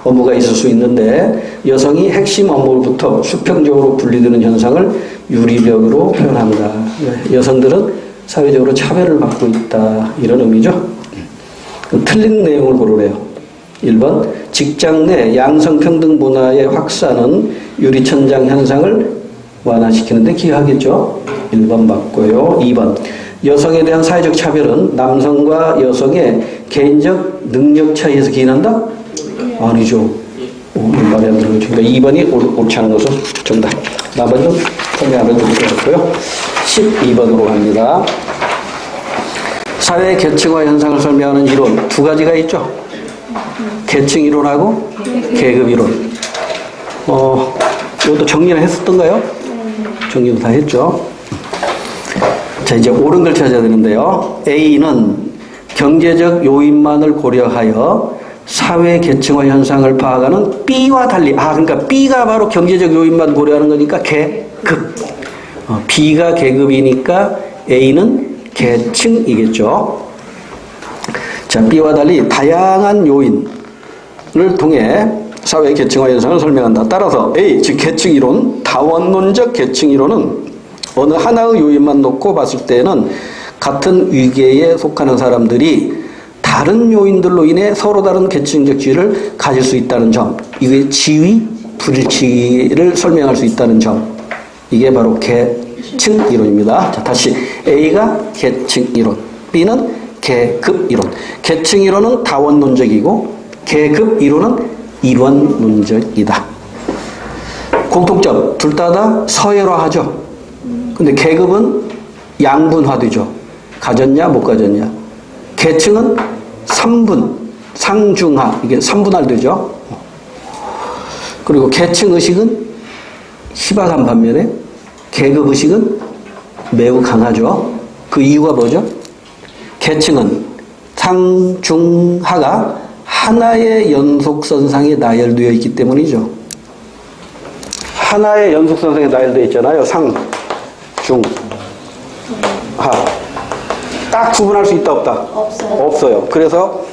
Speaker 1: 업무가 있을 수 있는데 여성이 핵심 업무로부터 수평적으로 분리되는 현상을 유리력으로 표현한다. 여성들은 사회적으로 차별을 받고 있다. 이런 의미죠. 틀린 내용을 고르래요. 1번, 직장 내 양성평등 문화의 확산은 유리천장 현상을 완화시키는 데 기여하겠죠. 1번 맞고요. 2번, 여성에 대한 사회적 차별은 남성과 여성의 개인적 능력 차이에서 기인한다. 아니죠. 말이 안 되는 거죠. 2번이 옳지 않은 것은 정답. 나머지는 설명 안 해도 될 것 같고요. 12번으로 갑니다. 사회 계층화 현상을 설명하는 이론 두 가지가 있죠. 계층 이론하고 계급 이론. 이것도 정리를 했었던가요? 정리도 다 했죠. 자, 이제 옳은 걸 찾아야 되는데요. A는 경제적 요인만을 고려하여 사회 계층화 현상을 파악하는 B와 달리, 그러니까 B가 바로 경제적 요인만 고려하는 거니까 계급. B가 계급이니까 A는 계층이겠죠. 자, B와 달리 다양한 요인을 통해 사회 계층화 현상을 설명한다. 따라서 A, 즉 계층 이론, 다원론적 계층 이론은 어느 하나의 요인만 놓고 봤을 때는 같은 위계에 속하는 사람들이 다른 요인들로 인해 서로 다른 계층적 지위를 가질 수 있다는 점, 이게 지위, 불일치를 설명할 수 있다는 점, 이게 바로 계층 이론입니다. 자, 다시 A가 계층 이론, B는 계급 이론. 계층 이론은 다원론적이고 계급 이론은 일원론적이다. 공통점, 둘 다 서열화하죠. 근데 계급은 양분화되죠. 가졌냐 못 가졌냐. 계층은 3분, 상중하, 이게 3분할되죠. 그리고 계층의식은 희박한 반면에 계급의식은 매우 강하죠. 그 이유가 뭐죠? 계층은 상중하가 하나의 연속선상에 나열되어 있기 때문이죠. 하나의 연속선상에 나열되어 있잖아요. 상, 중, 하. 딱 구분할 수 있다 없다?
Speaker 2: 없어요.
Speaker 1: 없어요. 그래서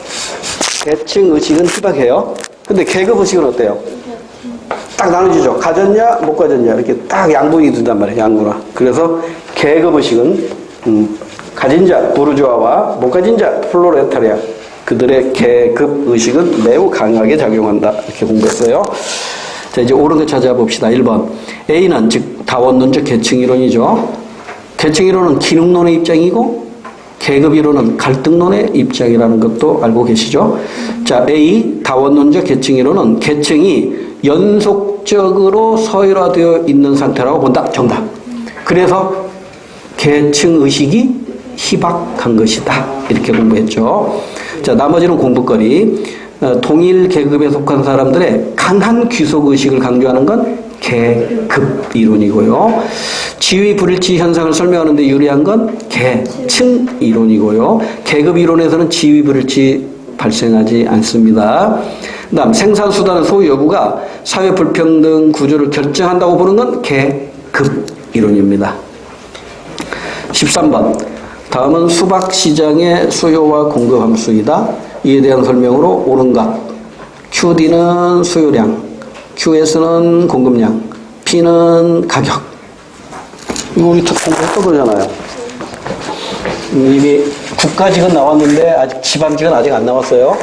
Speaker 1: 계층 의식은 희박해요. 근데 계급 의식은 어때요? 딱 나눠지죠. 가졌냐 못 가졌냐 이렇게 딱 양분이 된단 말이에요. 양분화. 그래서 계급 의식은 가진 자 부르주아와 못 가진 자 플로레타리아, 그들의 계급 의식은 매우 강하게 작용한다. 이렇게 공부했어요. 자, 이제 옳은 거 찾아봅시다. 1번. A는 즉 다원론적 계층 이론이죠. 계층 이론은 기능론의 입장이고 계급 이론은 갈등론의 입장이라는 것도 알고 계시죠? 자, A 다원론적 계층 이론은 계층이 연속적으로 서열화되어 있는 상태라고 본다. 정답. 그래서 계층 의식이 희박한 것이다. 이렇게 공부했죠. 자, 나머지는 공부거리. 동일 계급에 속한 사람들의 강한 귀속의식을 강조하는 건 계급 이론이고요. 지위 불일치 현상을 설명하는 데 유리한 건 계층 이론이고요. 계급 이론에서는 지위 불일치 발생하지 않습니다. 그 다음 생산수단의 소유 여부가 사회 불평등 구조를 결정한다고 보는 건 계급 이론입니다. 13번. 다음은 수박시장의 수요와 공급 함수이다. 이에 대한 설명으로 옳은 것. QD는 수요량, QS는 공급량, P는 가격. 이거 우리 공부했던 거잖아요. 이미 국가직은 나왔는데 아직 지방직은 아직 안 나왔어요.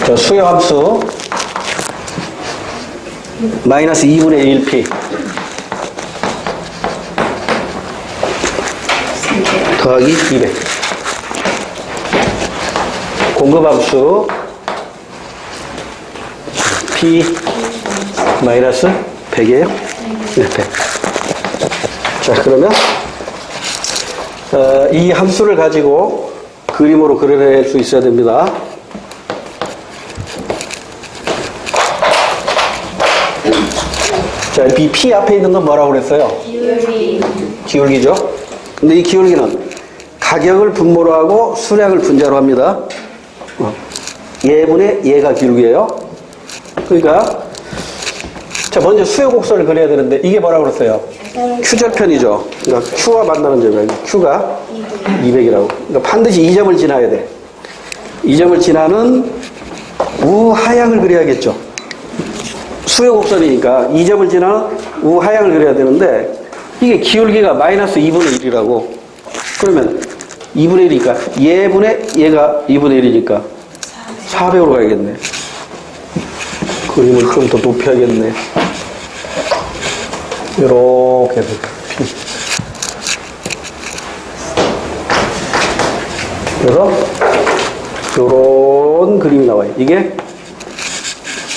Speaker 1: 자, 수요함수 마이너스 2분의 1p 더하기 200. 공급함수 p 마이너스 100이에요? 네, 100. 자, 그러면 이 함수를 가지고 그림으로 그려낼 수 있어야 됩니다. 자, 이 P 앞에 있는 건 뭐라고 그랬어요?
Speaker 2: 기울기.
Speaker 1: 기울기죠? 근데 이 기울기는 가격을 분모로 하고 수량을 분자로 합니다. 얘분의 얘가 기울기예요. 그러니까 자, 먼저 수요 곡선을 그려야 되는데 이게 뭐라고 그랬어요? Q절편이죠. 그러니까 Q와 만나는 점이에요. Q가 200이라고. 그러니까 반드시 이 점을 지나야 돼. 이 점을 지나는 우하향을 그려야겠죠. 수요 곡선이니까 이 점을 지나 우하향을 그려야 되는데 이게 기울기가 마이너스 2분의 1이라고. 그러면 2분의 1이니까 얘분의 얘가 2분의 1이니까 400으로 가야겠네. 그림을 좀 더 높여야겠네. 이렇게 그래서 요런 그림이 나와요. 이게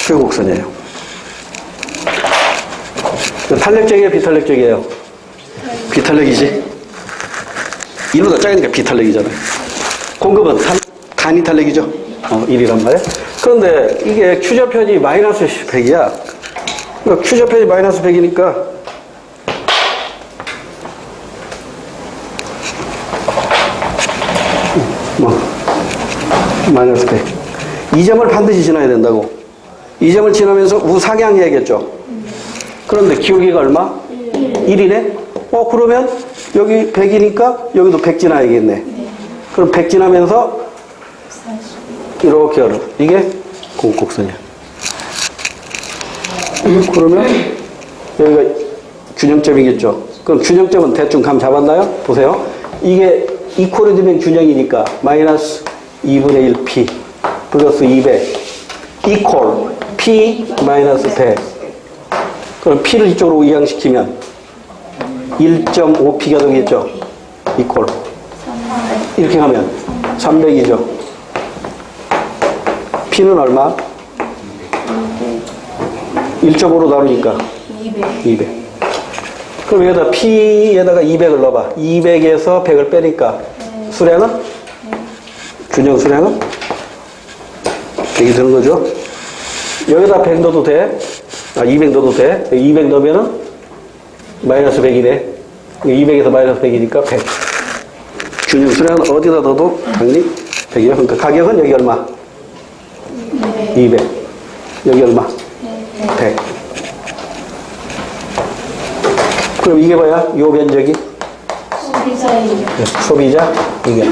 Speaker 1: 최고곡선이에요. 탄력적이에요, 비탄력적이에요? 비탄력이지. 1보다 작으니까 비탄력이잖아요. 공급은 단위 탄력이죠. 1이란 말이에요. 그런데 이게 q-절편이 마이너스 100이야. 그러니까 q-절편이 마이너스 100이니까 마이너스 100. 이 점을 반드시 지나야 된다고. 이 점을 지나면서 우상향해야겠죠. 그런데 기울기가 얼마? 1이네? 그러면 여기 100이니까 여기도 100 지나야겠네. 그럼 100 지나면서 이렇게 열어. 이게 공곡선이야. 그러면 여기가 균형점이겠죠. 그럼 균형점은 대충 감 잡았나요? 보세요. 이게 이퀄이 균형이니까 마이너스 2분의 1 p 플러스 200 이퀄 p 마이너스 100. 그럼 p를 이쪽으로 이항시키면 1.5p가 되겠죠. 이퀄 이렇게 하면 300이죠. p는 얼마? 1.5로 나누니까 200. 그럼 여기다 p에다가 200을 넣어봐. 200에서 100을 빼니까 수량은? 균형 수량은? 100이 되는 거죠. 여기다 100 넣어도 돼. 200 넣어도 돼. 200 넣으면은 마이너스 100이네. 200에서 마이너스 100이니까 100. 균형 수량은 어디다 넣어도 당연히 100이에요. 그러니까 가격은 여기 얼마? 200. 여기 얼마? 100. 그럼 이게 뭐야? 요 면적이? 소비자? 이게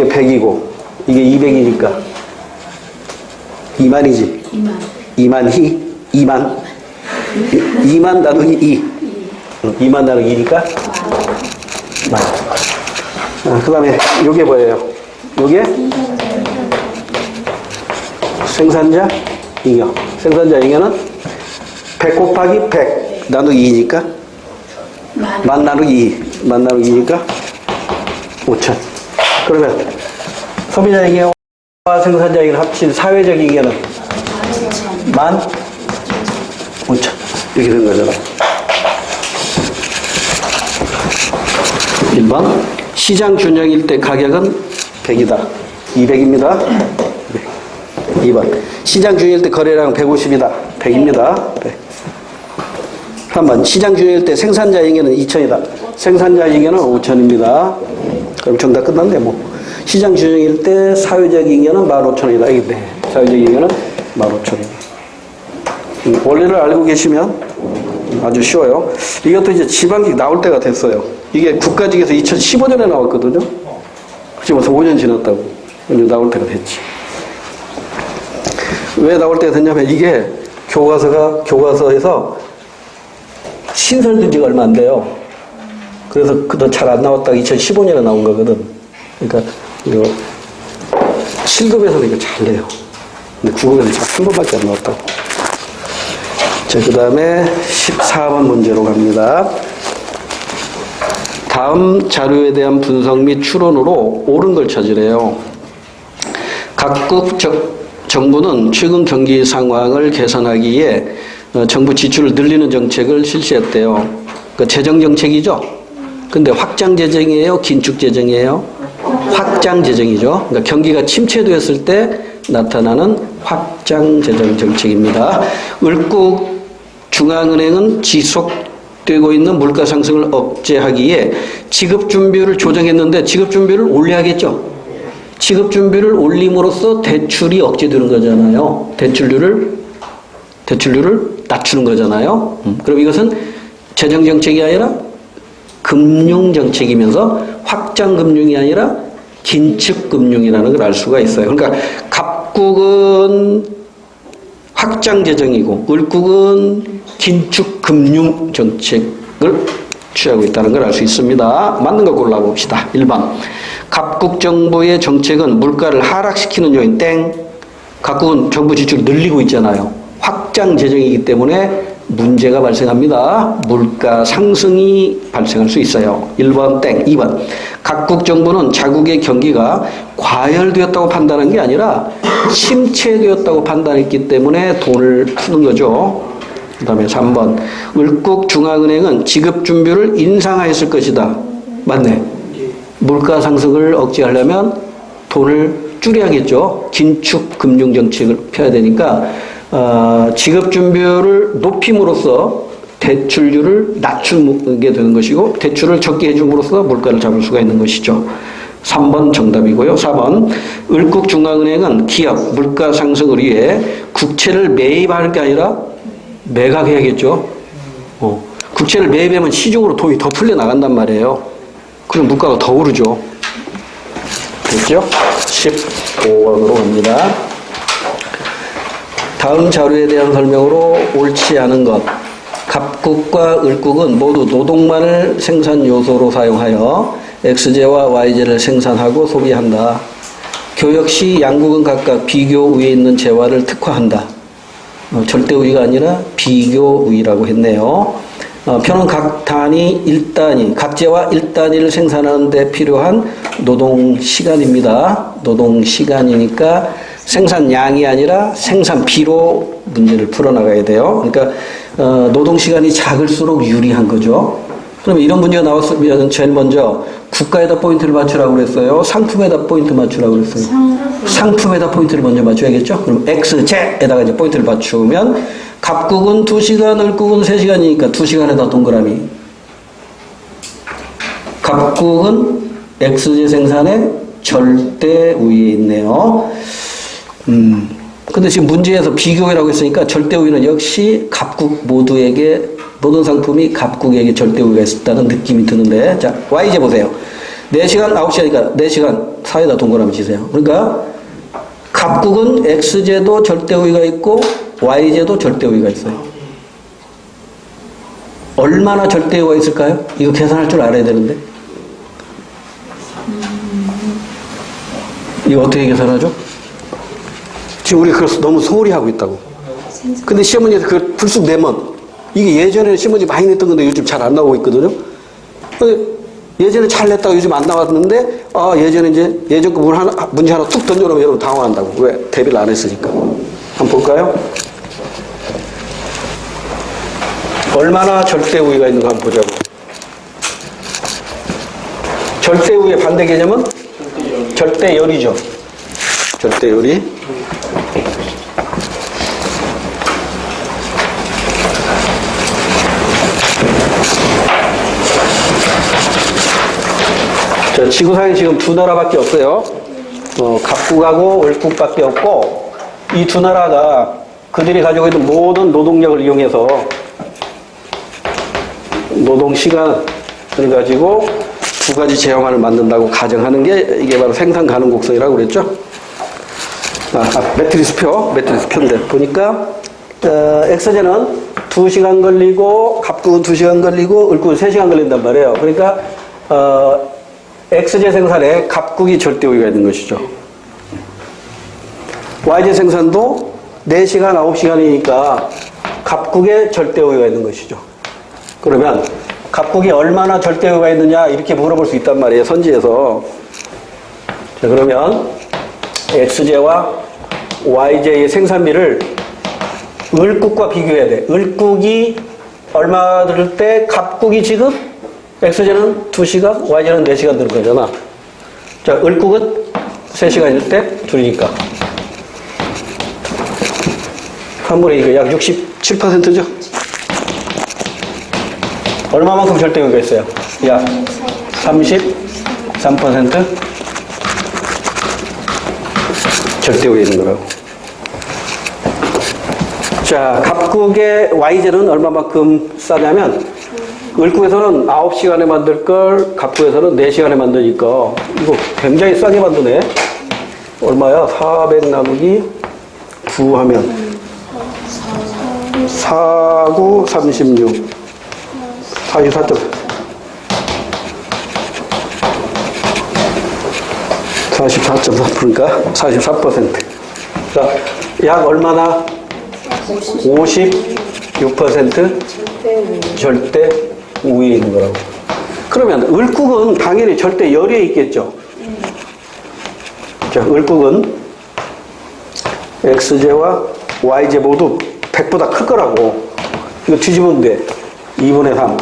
Speaker 1: 100이고, 이게 200이니까. 2만이지? 2만 나누기 2. 2만 나누기 2니까? 그 다음에 요게 뭐예요? 요게? 생산자 잉여. 생산자 잉여는 100 곱하기 100 나누기 2니까? 만 나누기 2. 만 나누기 2니까? 5천. 그러면 소비자 잉여와 생산자 잉여를 합친 사회적 잉여는? 15,000. 이렇게 된 거잖아. 1번. 시장 균형일 때 가격은 100이다. 200입니다. 2번. 시장 균형일 때 거래량 150이다. 100입니다. 100. 3번. 시장 균형일 때 생산자 잉여는 2,000이다. 생산자 잉여는 5,000입니다. 그럼 정답 끝났네, 뭐. 시장 균형일 때 사회적 잉여는 15,000원이다. 이게 네. 사회적 잉여는 15,000원이다. 원리를 알고 계시면 아주 쉬워요. 이것도 이제 지방직 나올 때가 됐어요. 이게 국가직에서 2015년에 나왔거든요. 지금 벌써 5년 지났다고. 이제 나올 때가 됐지. 왜 나올 때가 됐냐면 이게 교과서에서 신설된 지가 얼마 안 돼요. 그래서 그동안 잘 안 나왔다가 2015년에 나온 거거든. 그러니까 이거 7급에서는 이거 잘 돼요. 근데 9급에서 지금 한 번밖에 안 나왔다고. 자, 그 다음에 14번 문제로 갑니다. 다음 자료에 대한 분석 및 추론으로 옳은 걸 찾으래요. 각국 정부는 최근 경기 상황을 개선하기 위해 정부 지출을 늘리는 정책을 실시했대요. 그러니까 재정 정책이죠. 근데 확장 재정이에요? 긴축 재정이에요? 확장 재정이죠. 그러니까 경기가 침체되었을 때 나타나는 확장 재정 정책입니다. 을국 중앙은행은 지속되고 있는 물가 상승을 억제하기 위해 지급 준비율을 조정했는데 지급 준비율을 올려야겠죠. 지급 준비율을 올림으로써 대출이 억제되는 거잖아요. 대출률을 낮추는 거잖아요. 그럼 이것은 재정 정책이 아니라 금융 정책이면서 확장 금융이 아니라 긴축 금융이라는 걸 알 수가 있어요. 그러니까 각국은 확장 재정이고 을국은 긴축 금융 정책을 취하고 있다는 걸 알 수 있습니다. 맞는 거 골라봅시다. 1번. 각국 정부의 정책은 물가를 하락시키는 요인 땡. 각국은 정부 지출을 늘리고 있잖아요. 확장 재정이기 때문에 문제가 발생합니다. 물가 상승이 발생할 수 있어요. 1번 땡. 2번. 각국 정부는 자국의 경기가 과열되었다고 판단한 게 아니라 침체되었다고 판단했기 때문에 돈을 푸는 거죠. 그 다음에 3번. 을국 중앙은행은 지급 준비를 인상하였을 것이다. 맞네. 물가 상승을 억제하려면 돈을 줄여야겠죠. 긴축 금융 정책을 펴야 되니까 지급 준비율을 높임으로써 대출률을 낮추게 되는 것이고 대출을 적게 해줌으로써 물가를 잡을 수가 있는 것이죠. 3번 정답이고요. 4번 을국 중앙은행은 기업 물가 상승을 위해 국채를 매입할 게 아니라 매각해야겠죠. 국채를 매입하면 시중으로 돈이 더 풀려나간단 말이에요. 그럼 물가가 더 오르죠. 됐죠? 15번으로 갑니다. 다음 자료에 대한 설명으로 옳지 않은 것. 갑국과 을국은 모두 노동만을 생산 요소로 사용하여 X제와 Y제를 생산하고 소비한다. 교역 시 양국은 각각 비교 우위에 있는 재화를 특화한다. 절대 우위가 아니라 비교 우위라고 했네요. 표는 각 단위 1단위, 각제와 1단위를 생산하는 데 필요한 노동시간입니다. 노동시간이니까 생산량이 아니라 생산비로 문제를 풀어나가야 돼요. 그러니까 노동시간이 작을수록 유리한 거죠. 그러면 이런 문제가 나왔으면 제일 먼저 국가에다 포인트를 맞추라고 그랬어요? 상품에다 포인트 맞추라고 그랬어요? 상품에다 포인트를 먼저 맞춰야겠죠? 그럼 X제에다가 이제 포인트를 맞추면 갑국은 2시간, 을국은 3시간이니까 2시간에다 동그라미. 갑국은 X제 생산의 절대 우위에 있네요. 근데 지금 문제에서 비교라고 했으니까 절대 우위는 역시 갑국 모두에게 모든 상품이 갑국에게 절대 우위가 있었다는 느낌이 드는데 자 Y제 보세요. 4시간 9시간이니까 4시간 사이에다 동그라미 치세요. 그러니까 갑국은 X제도 절대 우위가 있고 Y제도 절대 우위가 있어요. 얼마나 절대 우위가 있을까요? 이거 계산할 줄 알아야 되는데 이거 어떻게 계산하죠? 지금 우리 그걸 너무 소홀히 하고 있다고. 근데 시험 문제에서 그걸 불쑥 내면 이게 예전에는 시험 문제 많이 냈던 건데 요즘 잘 안 나오고 있거든요. 근데 예전에 잘 냈다가 요즘 안 나왔는데 예전에 이제 예전 거 문제 하나 툭 던져놓으면 여러분 당황한다고. 왜? 대비를 안 했으니까. 한번 볼까요? 얼마나 절대 우위가 있는가 한번 보자고. 절대 우위의 반대 개념은 절대열이죠. 절대열이. 자, 지구상에 지금 두 나라밖에 없어요. 갑국하고 을국밖에 없고 이 두 나라가 그들이 가지고 있는 모든 노동력을 이용해서 노동시간을 가지고 두 가지 제형안을 만든다고 가정하는 게 이게 바로 생산 가능 곡선이라고 그랬죠. 매트리스표인데 보니까 X제는 2시간 걸리고 갑국은 2시간 걸리고 을국은 3시간 걸린단 말이에요. 그러니까 X제 생산에 갑국이 절대 우위가 있는 것이죠. Y제 생산도 4시간, 9시간이니까 갑국에 절대 우위가 있는 것이죠. 그러면 갑국이 얼마나 절대 우위가 있느냐 이렇게 물어볼 수 있단 말이에요. 선지에서. 자, 그러면 X제와 Y제의 생산비를 을국과 비교해야 돼. 을국이 얼마 들 때 갑국이 지금 X제는 2시간, Y제는 4시간 드는 거잖아. 자, 을국은 3시간일 때 둘이니까. 3분의 2가 약 67%죠? 얼마만큼 절대 우위가 있어요? 약 33% 절대 우위에 있는 거라고. 자, 갑국의 Y제는 얼마만큼 싸냐면 을국에서는 9시간에 만들 걸 갑국에서는 4시간에 만드니까 이거 굉장히 싸게 만드네. 얼마야? 400 나누기 9 하면 4, 9, 36 44점 44.4%니까 44%. 자, 약 얼마나? 56% 절대 우위에 있는 거라고. 그러면 을국은 당연히 절대 열에 있겠죠. 자, 을국은 x제와 y제 모두 100보다 클 거라고. 이거 뒤집으면 돼. 2분의 3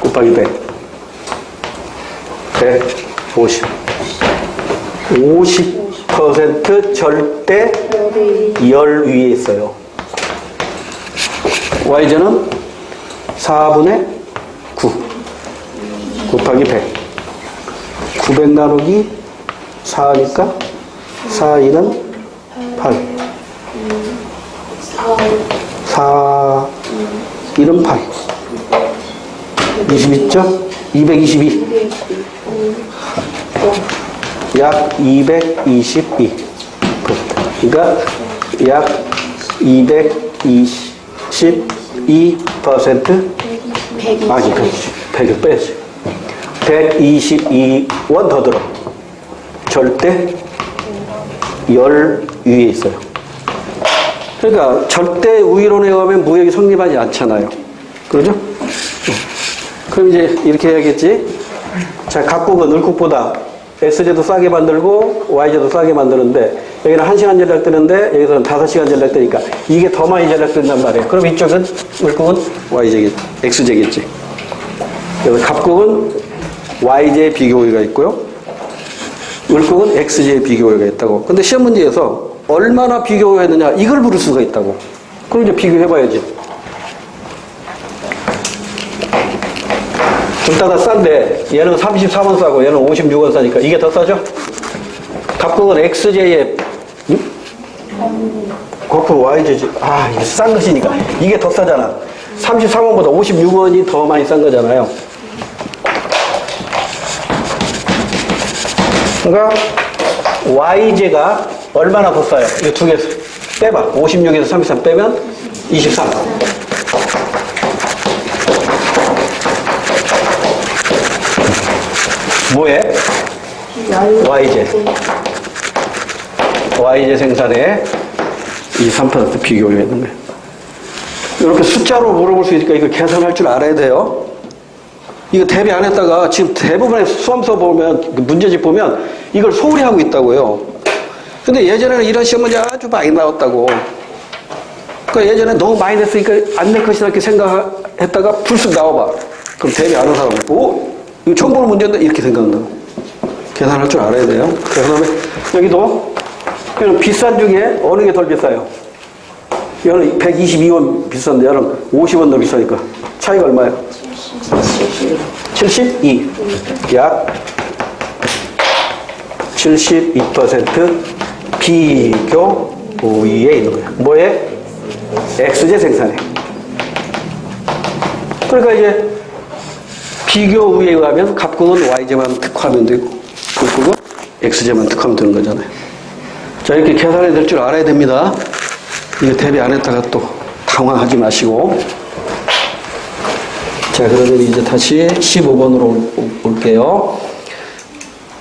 Speaker 1: 곱하기 100. 150. 50% 절대 열 위에 있어요. y제는 4분의 9 곱하기 100. 900 나누기 4니까 4, 2는 8. 4, 1은 8. 22점? 222. 약 222. 그러니까 약 222%? 아니, 100을 빼야지. 122원 더 들어. 절대 열 위에 있어요. 그러니까 절대 우위론에 의하면 무역이 성립하지 않잖아요. 그러죠? 그럼 이제 이렇게 해야겠지. 자, 각국은 을국보다 S제도 싸게 만들고 Y제도 싸게 만드는데 여기는 1시간 전략되는데 여기서는 5시간 전략되니까 이게 더 많이 전략된단 말이에요. 그럼 이쪽은 을국은 Y제겠지, X제겠지. 그래서 갑국은 Y제의 비교우위가 있고요. 을국은 X제의 비교우위가 있다고. 근데 시험 문제에서 얼마나 비교우위가 있느냐 이걸 물을 수가 있다고. 그럼 이제 비교해봐야지. 둘 다 싼데 얘는 34원 싸고 얘는 56원 싸니까 이게 더 싸죠? 갑국은 XJ에 거꾸로 YJ지. 아, 이게 싼 것이니까 이게 더 싸잖아. 33원보다 56원이 더 많이 싼 거잖아요. 그러니까 YJ가 얼마나 더 싸요? 이거 두 개 빼봐. 56에서 33 빼면 23. 뭐에? YJ. YJ 생산에 23% 비교를 했는 거예요. 이렇게 숫자로 물어볼 수 있으니까 이거 계산할 줄 알아야 돼요. 이거 대비 안 했다가 지금 대부분의 수험서 보면, 문제집 보면 이걸 소홀히 하고 있다고요. 근데 예전에는 이런 시험 문제 아주 많이 나왔다고. 그러니까 예전에 너무 많이 냈으니까 안 낼 것이다 이렇게 생각했다가 불쑥 나와봐. 그럼 대비 안 한 사람은, 오! 이거 처음 보는 문제인데 이렇게 생각한다고. 계산할 줄 알아야 돼요. 그 다음에 여기도 이거는 비싼 중에 어느 게 덜 비싸요? 이거는 122원 비싼데 얘는 50원 더 비싸니까 차이가 얼마예요? 72. 약 72% 비교 우위에 있는 거예요. 뭐에? X제 생산에. 그러니까 이제 비교 우위에 의하면 갑국은 Y제만 특화하면 되고 을국은 X제만 특화하면 되는 거잖아요. 자, 이렇게 계산해야 될 줄 알아야 됩니다. 이거 대비 안 했다가 또 당황하지 마시고. 자, 그러면 이제 다시 15번으로 올게요.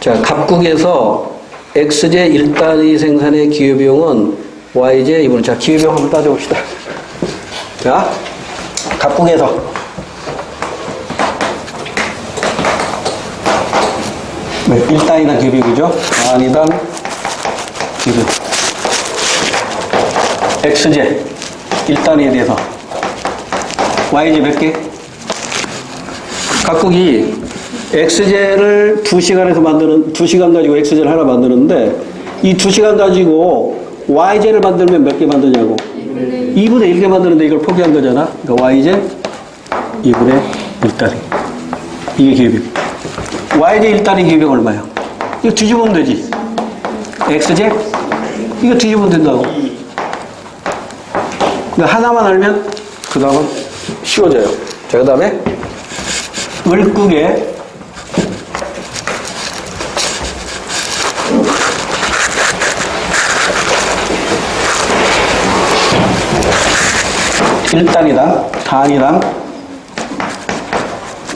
Speaker 1: 자, 갑국에서 X제 1단위 생산의 기여비용은 Y제 2분. 자, 기여비용 한번 따져봅시다. 자, 갑국에서 1단위당 기여비용이죠. 단위당 기여비용. X제 1단위에 대해서 Y제 몇 개? 각국이 X제를 2시간에서 만드는, 2시간 가지고 X제를 하나 만드는데 이 2시간 가지고 Y제를 만들면 몇 개 만드냐고. 2분의 1개 만드는데 이걸 포기한 거잖아. 그러니까 Y제 2분의 1단위. 이게 기여비용. Y제 1단위 기여비용 얼마야? 이거 뒤집으면 되지. X제? 이거 뒤집으면 된다고. 그러니까 하나만 알면 그 다음은 쉬워져요. 자, 그 다음에 을국의 일단이당 단위당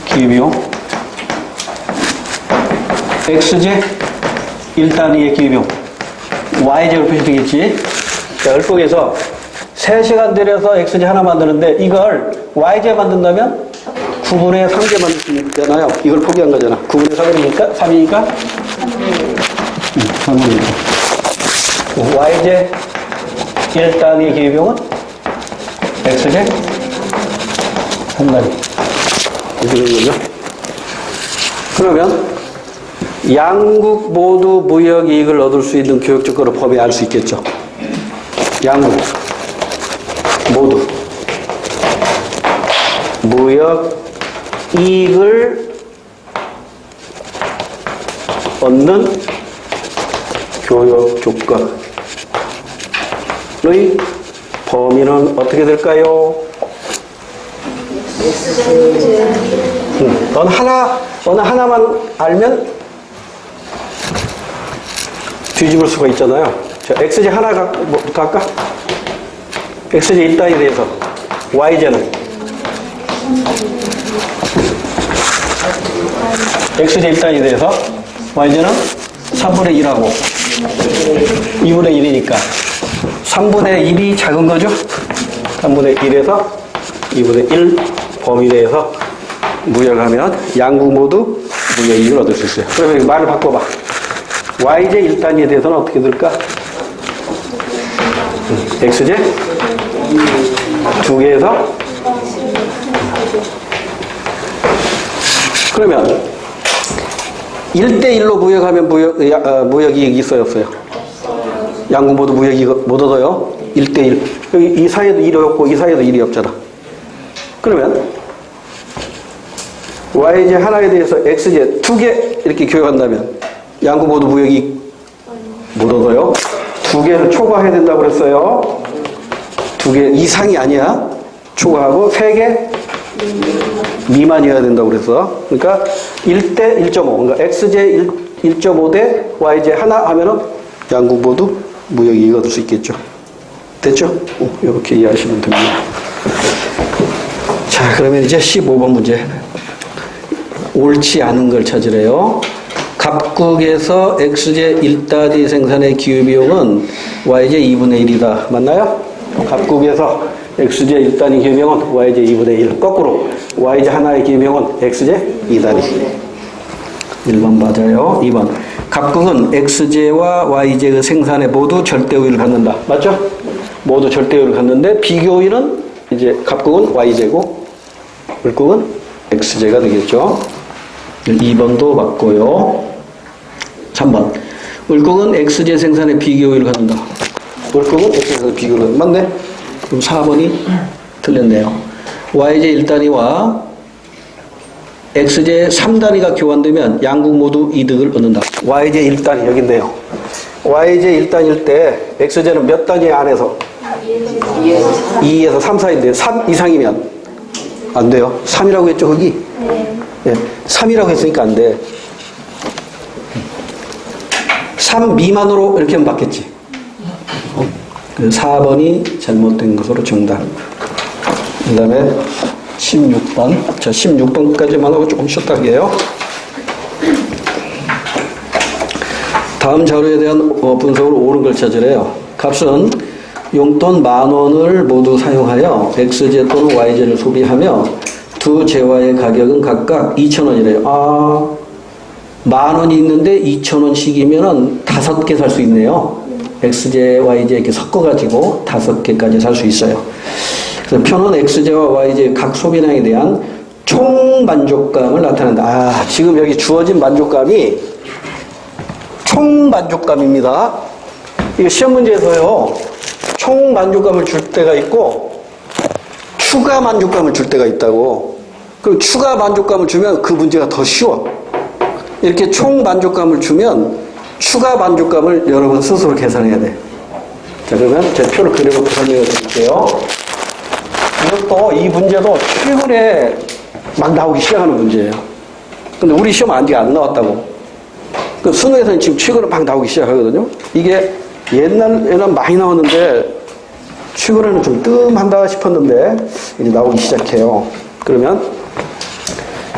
Speaker 1: 기여비용 X제 1단위의 기울용 y제로 표시되겠지. 자, 을목에서 3시간 들여서 x제 하나 만드는데 이걸 y제 만든다면 9분의 3제 만들 수 있잖아요. 이걸 포기한 거잖아. 9분의 3이니까 3이니까 3분의 1. y제 1단위의 기울용은 x제 3단위. 이렇게 되는 거죠. 그러면 양국 모두 무역 이익을 얻을 수 있는 교육 조건을 범위 알 수 있겠죠. 양국 모두 무역 이익을 얻는 교역 조건의 범위는 어떻게 될까요? 어느 하나만 알면 뒤집을 수가 있잖아요. 자, x제 하나 뭐부터 할까? x제 1단에 대해서 y제는 x제 1단에 대해서 y제는 3분의 1하고 2분의 1이니까 3분의 1이 작은 거죠? 3분의 1에서 2분의 1 범위 내에서 무역하면 양국 모두 무역 이익을 얻을 수 있어요. 그러면 말을 바꿔봐. y제 1단위에 대해서는 어떻게 될까? x제 2개에서 그러면 1대1로 무역하면 무역이익이 있어요, 없어요? 양국 모두 무역이익 못 얻어요? 1대1. 여기 이 사이에도 1이 없고 이 사이에도 1이 없잖아. 그러면 y제 하나에 대해서 x제 2개 이렇게 교역한다면 양국 모두 무역이익 못 얻어요? 2개를 초과해야 된다고 그랬어요. 2개 이상이 아니야. 초과하고 3개 미만이어야 된다고 그랬어. 그러니까 1대 1.5. 그러니까 x제 1.5 대 y제 하나 하면은 양국 모두 무역이익 얻을 수 있겠죠. 됐죠? 이렇게 이해하시면 됩니다. 자, 그러면 이제 15번 문제. 옳지 않은 걸 찾으래요. 갑국에서 x제 1단위 생산의 기후비용은 y제 2분의 1이다. 맞나요? 갑국에서 x제 1단위 기후비용은 y제 2분의 1. 거꾸로 y제 하나의 기후비용은 x제 2단위. 1번 맞아요. 2번. 갑국은 x제와 y제의 생산에 모두 절대우위를 갖는다. 맞죠? 모두 절대우위를 갖는데 비교우위는 이제 갑국은 y제고 을국은 x제가 되겠죠. 2번도 맞고요. 3번. 을국은 x제 생산에 비교우위를 갖는다. 을국은 x제 생산에 비교우위를 갖는다. 맞네? 그럼 4번이 틀렸네요. y제 1단위와 x제 3단위가 교환되면 양국 모두 이득을 얻는다. y제 1단위 여기 있네요. y제 1단위일 때 x제는 몇 단위 안에서? 2에서 3 사이인데 3 이상이면 안 돼요. 3이라고 했죠 거기? 네. 3이라고 했으니까 안 돼. 3 미만으로 이렇게 하면 받겠지. 4번이 잘못된 것으로 정답. 그 다음에 16번. 자, 16번까지만 하고 조금 쉬었다 할게요. 다음 자료에 대한 분석으로 옳은 걸 찾으래요. 값은 용돈 10,000원을 모두 사용하여 x제 또는 y제를 소비하며 두 제와의 가격은 각각 2,000원이래요. 아, 10,000원이 있는데 2,000원씩이면은 5개 살 수 있네요. x제, y제 이렇게 섞어가지고 5개까지 살 수 있어요. 그래서 표는 x제와 y제 각 소비량에 대한 총 만족감을 나타낸다. 아, 지금 여기 주어진 만족감이 총 만족감입니다. 이거 시험 문제에서요, 총 만족감을 줄 때가 있고 추가 만족감을 줄 때가 있다고. 그럼 추가 만족감을 주면 그 문제가 더 쉬워. 이렇게 총 만족감을 주면 추가 만족감을 여러분 스스로 계산해야 돼. 자, 그러면 제 표를 그려놓고 설명해 드릴게요. 이것도, 이 문제도 최근에 막 나오기 시작하는 문제예요. 근데 우리 시험 아직 안 나왔다고. 그 수능에서는 지금 최근에 막 나오기 시작하거든요. 이게 옛날에는 많이 나왔는데 최근에는 좀 뜸한다 싶었는데 이제 나오기 시작해요. 그러면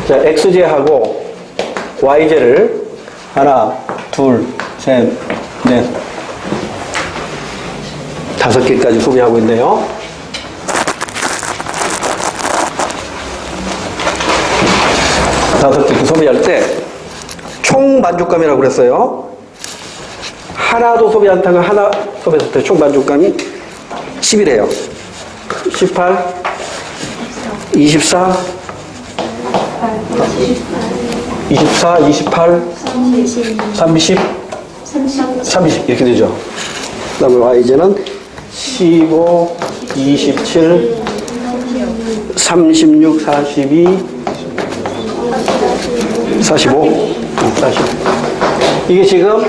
Speaker 1: 자, x제하고 y제를 하나, 둘, 셋, 넷, 5개까지 소비하고 있네요. 다섯 개 소비할 때 총 만족감이라고 그랬어요. 하나도 소비 안 타고 하나 소비했을 때 총 만족감이 10이래요. 18, 24, 24, 28, 30, 30 이렇게 되죠. 그 다음에 y제는 15, 27, 36, 42, 45, 40. 이게 지금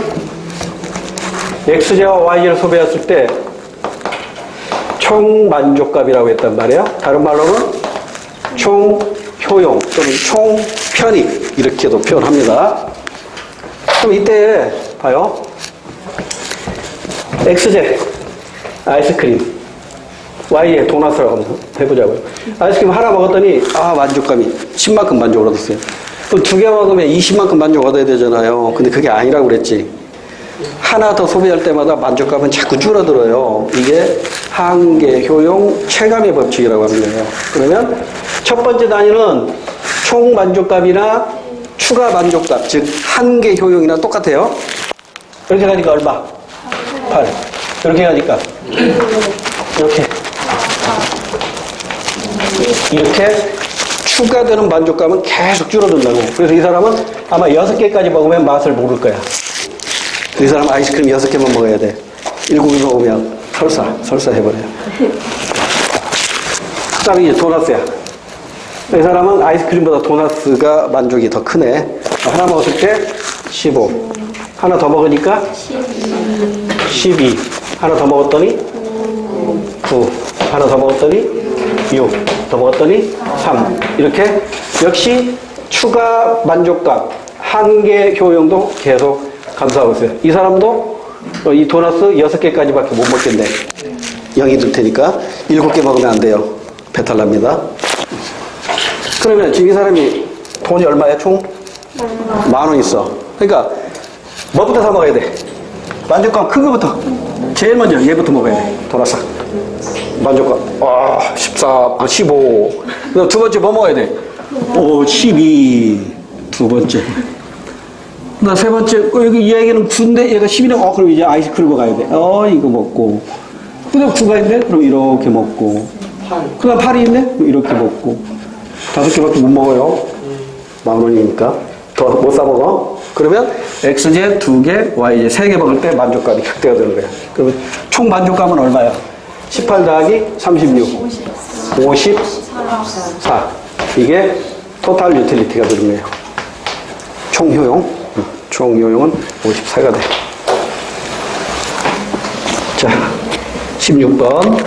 Speaker 1: x제와 y제를 소비했을 때 총 만족감이라고 했단 말이에요. 다른 말로는 총 효용 또는 총 편익 이렇게도 표현합니다. 그럼 이때 봐요. x제 아이스크림, y의 도넛이라고 한번 해보자고요. 아이스크림 하나 먹었더니 만족감이 10만큼 만족을 얻었어요. 그럼 2개 먹으면 20만큼 만족 얻어야 되잖아요. 근데 그게 아니라고 그랬지. 하나 더 소비할 때마다 만족감은 자꾸 줄어들어요. 이게 한계, 효용, 체감의 법칙이라고 하는 거예요. 그러면 첫 번째 단위는 총 만족감이나 추가 만족감, 즉 한계 효용이나 똑같아요. 이렇게 가니까 얼마? 8. 이렇게 가니까 이렇게 추가되는 만족감은 계속 줄어든다고. 그래서 이 사람은 아마 6개까지 먹으면 맛을 모를 거야. 이 사람은 아이스크림 6개만 먹어야 돼. 7개 먹으면 설사 해버려요. 그 다음에 이제 도넛이야. 이 사람은 아이스크림보다 도넛가 만족이 더 크네. 하나 먹었을 때 15. 하나 더 먹으니까 12. 하나 더 먹었더니 9. 하나 더 먹었더니 6. 더 먹었더니 3. 이렇게 역시 추가 만족감, 한계 효용도 계속 감소하고 있어요. 이 사람도 이 도넛 6개까지밖에 못 먹겠네. 0이 들 테니까 7개 먹으면 안 돼요. 배탈 납니다. 그러면 지금 이 사람이 돈이 얼마야 총? 10,000원 있어. 그러니까 뭐부터 사 먹어야 돼? 만족감 큰 거부터. 제일 먼저 얘부터 먹어야 돼. 도넛 싹. 만족감 14, 15. 그다음 두 번째 뭐 먹어야 돼? 12. 두 번째. 그다음 세 번째 여기 이 얘기는 9인데 얘가 10이네. 그럼 이제 아이스크림 가야 돼. 이거 먹고. 그다음 9가 있네. 그럼 이렇게 먹고. 그다음 8이 있네. 그럼 이렇게 먹고. 5개밖에 못 먹어요. 10,000원이니까 더 못 사 먹어. 그러면 x제 2개, y제 3개 먹을 때 만족감이 극대가 되는 거야. 그러면 총 만족감은 얼마야? 18 더하기 36, 54. 이게 토탈 유틸리티가 되는 거예요. 총 효용. 총 효용은 54가 돼. 자, 16번,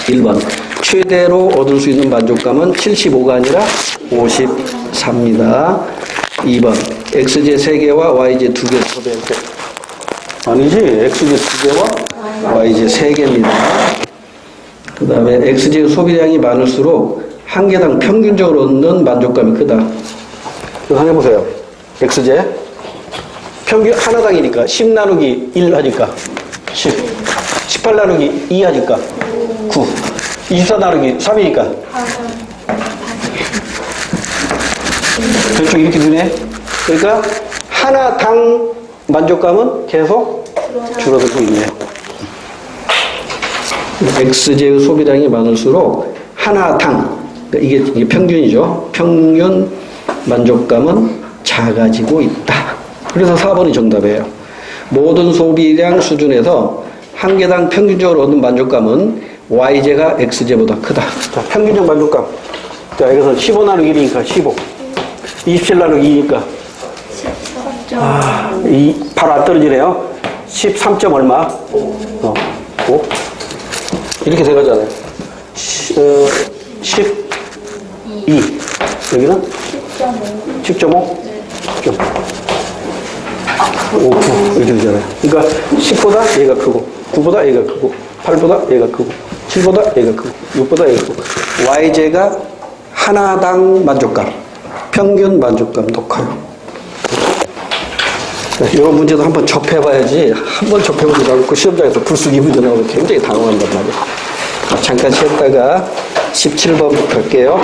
Speaker 1: 1번. 최대로 얻을 수 있는 만족감은 75가 아니라 54입니다. 2번. x제 3개와 y제 2개 소비할 때. 아니지. x제 2개와 y제 3개입니다. 그 다음에 x제 소비량이 많을수록 한 개당 평균적으로 얻는 만족감이 크다. 그래서 해보세요. x제 평균 하나당이니까 10 나누기 1 하니까 10, 18 나누기 2 하니까 9, 24 나누기 3이니까 대충 이렇게 되네. 그러니까 하나당 만족감은 계속 줄어들고 있네요. x제의 소비량이 많을수록 하나당, 이게 평균이죠. 평균 만족감은 작아지고 있다. 그래서 4번이 정답이에요. 모든 소비량 수준에서 한 개당 평균적으로 얻는 만족감은 y제가 x제보다 크다. 자, 평균적 만족감. 자, 여기서 15 나누기 1이니까 15. 27 나누기 2니까. 바로 안 떨어지네요. 13. 얼마? 5. 이렇게 돼가잖아요. 12. 여기는? 10.5? 5, 9 이렇게 되잖아요. 그러니까 10보다 얘가 크고 9보다 얘가 크고 8보다 얘가 크고 7보다 얘가 크고 6보다 얘가 크고 y제가 하나당 만족감, 평균 만족감도 커요. 이런 문제도 한번 접해봐야지. 한번 접해보지 않고 시험장에서 불쑥이 문제 나오면 굉장히 당황한단 말이에요. 잠깐 쉬었다가 17번부터 할게요.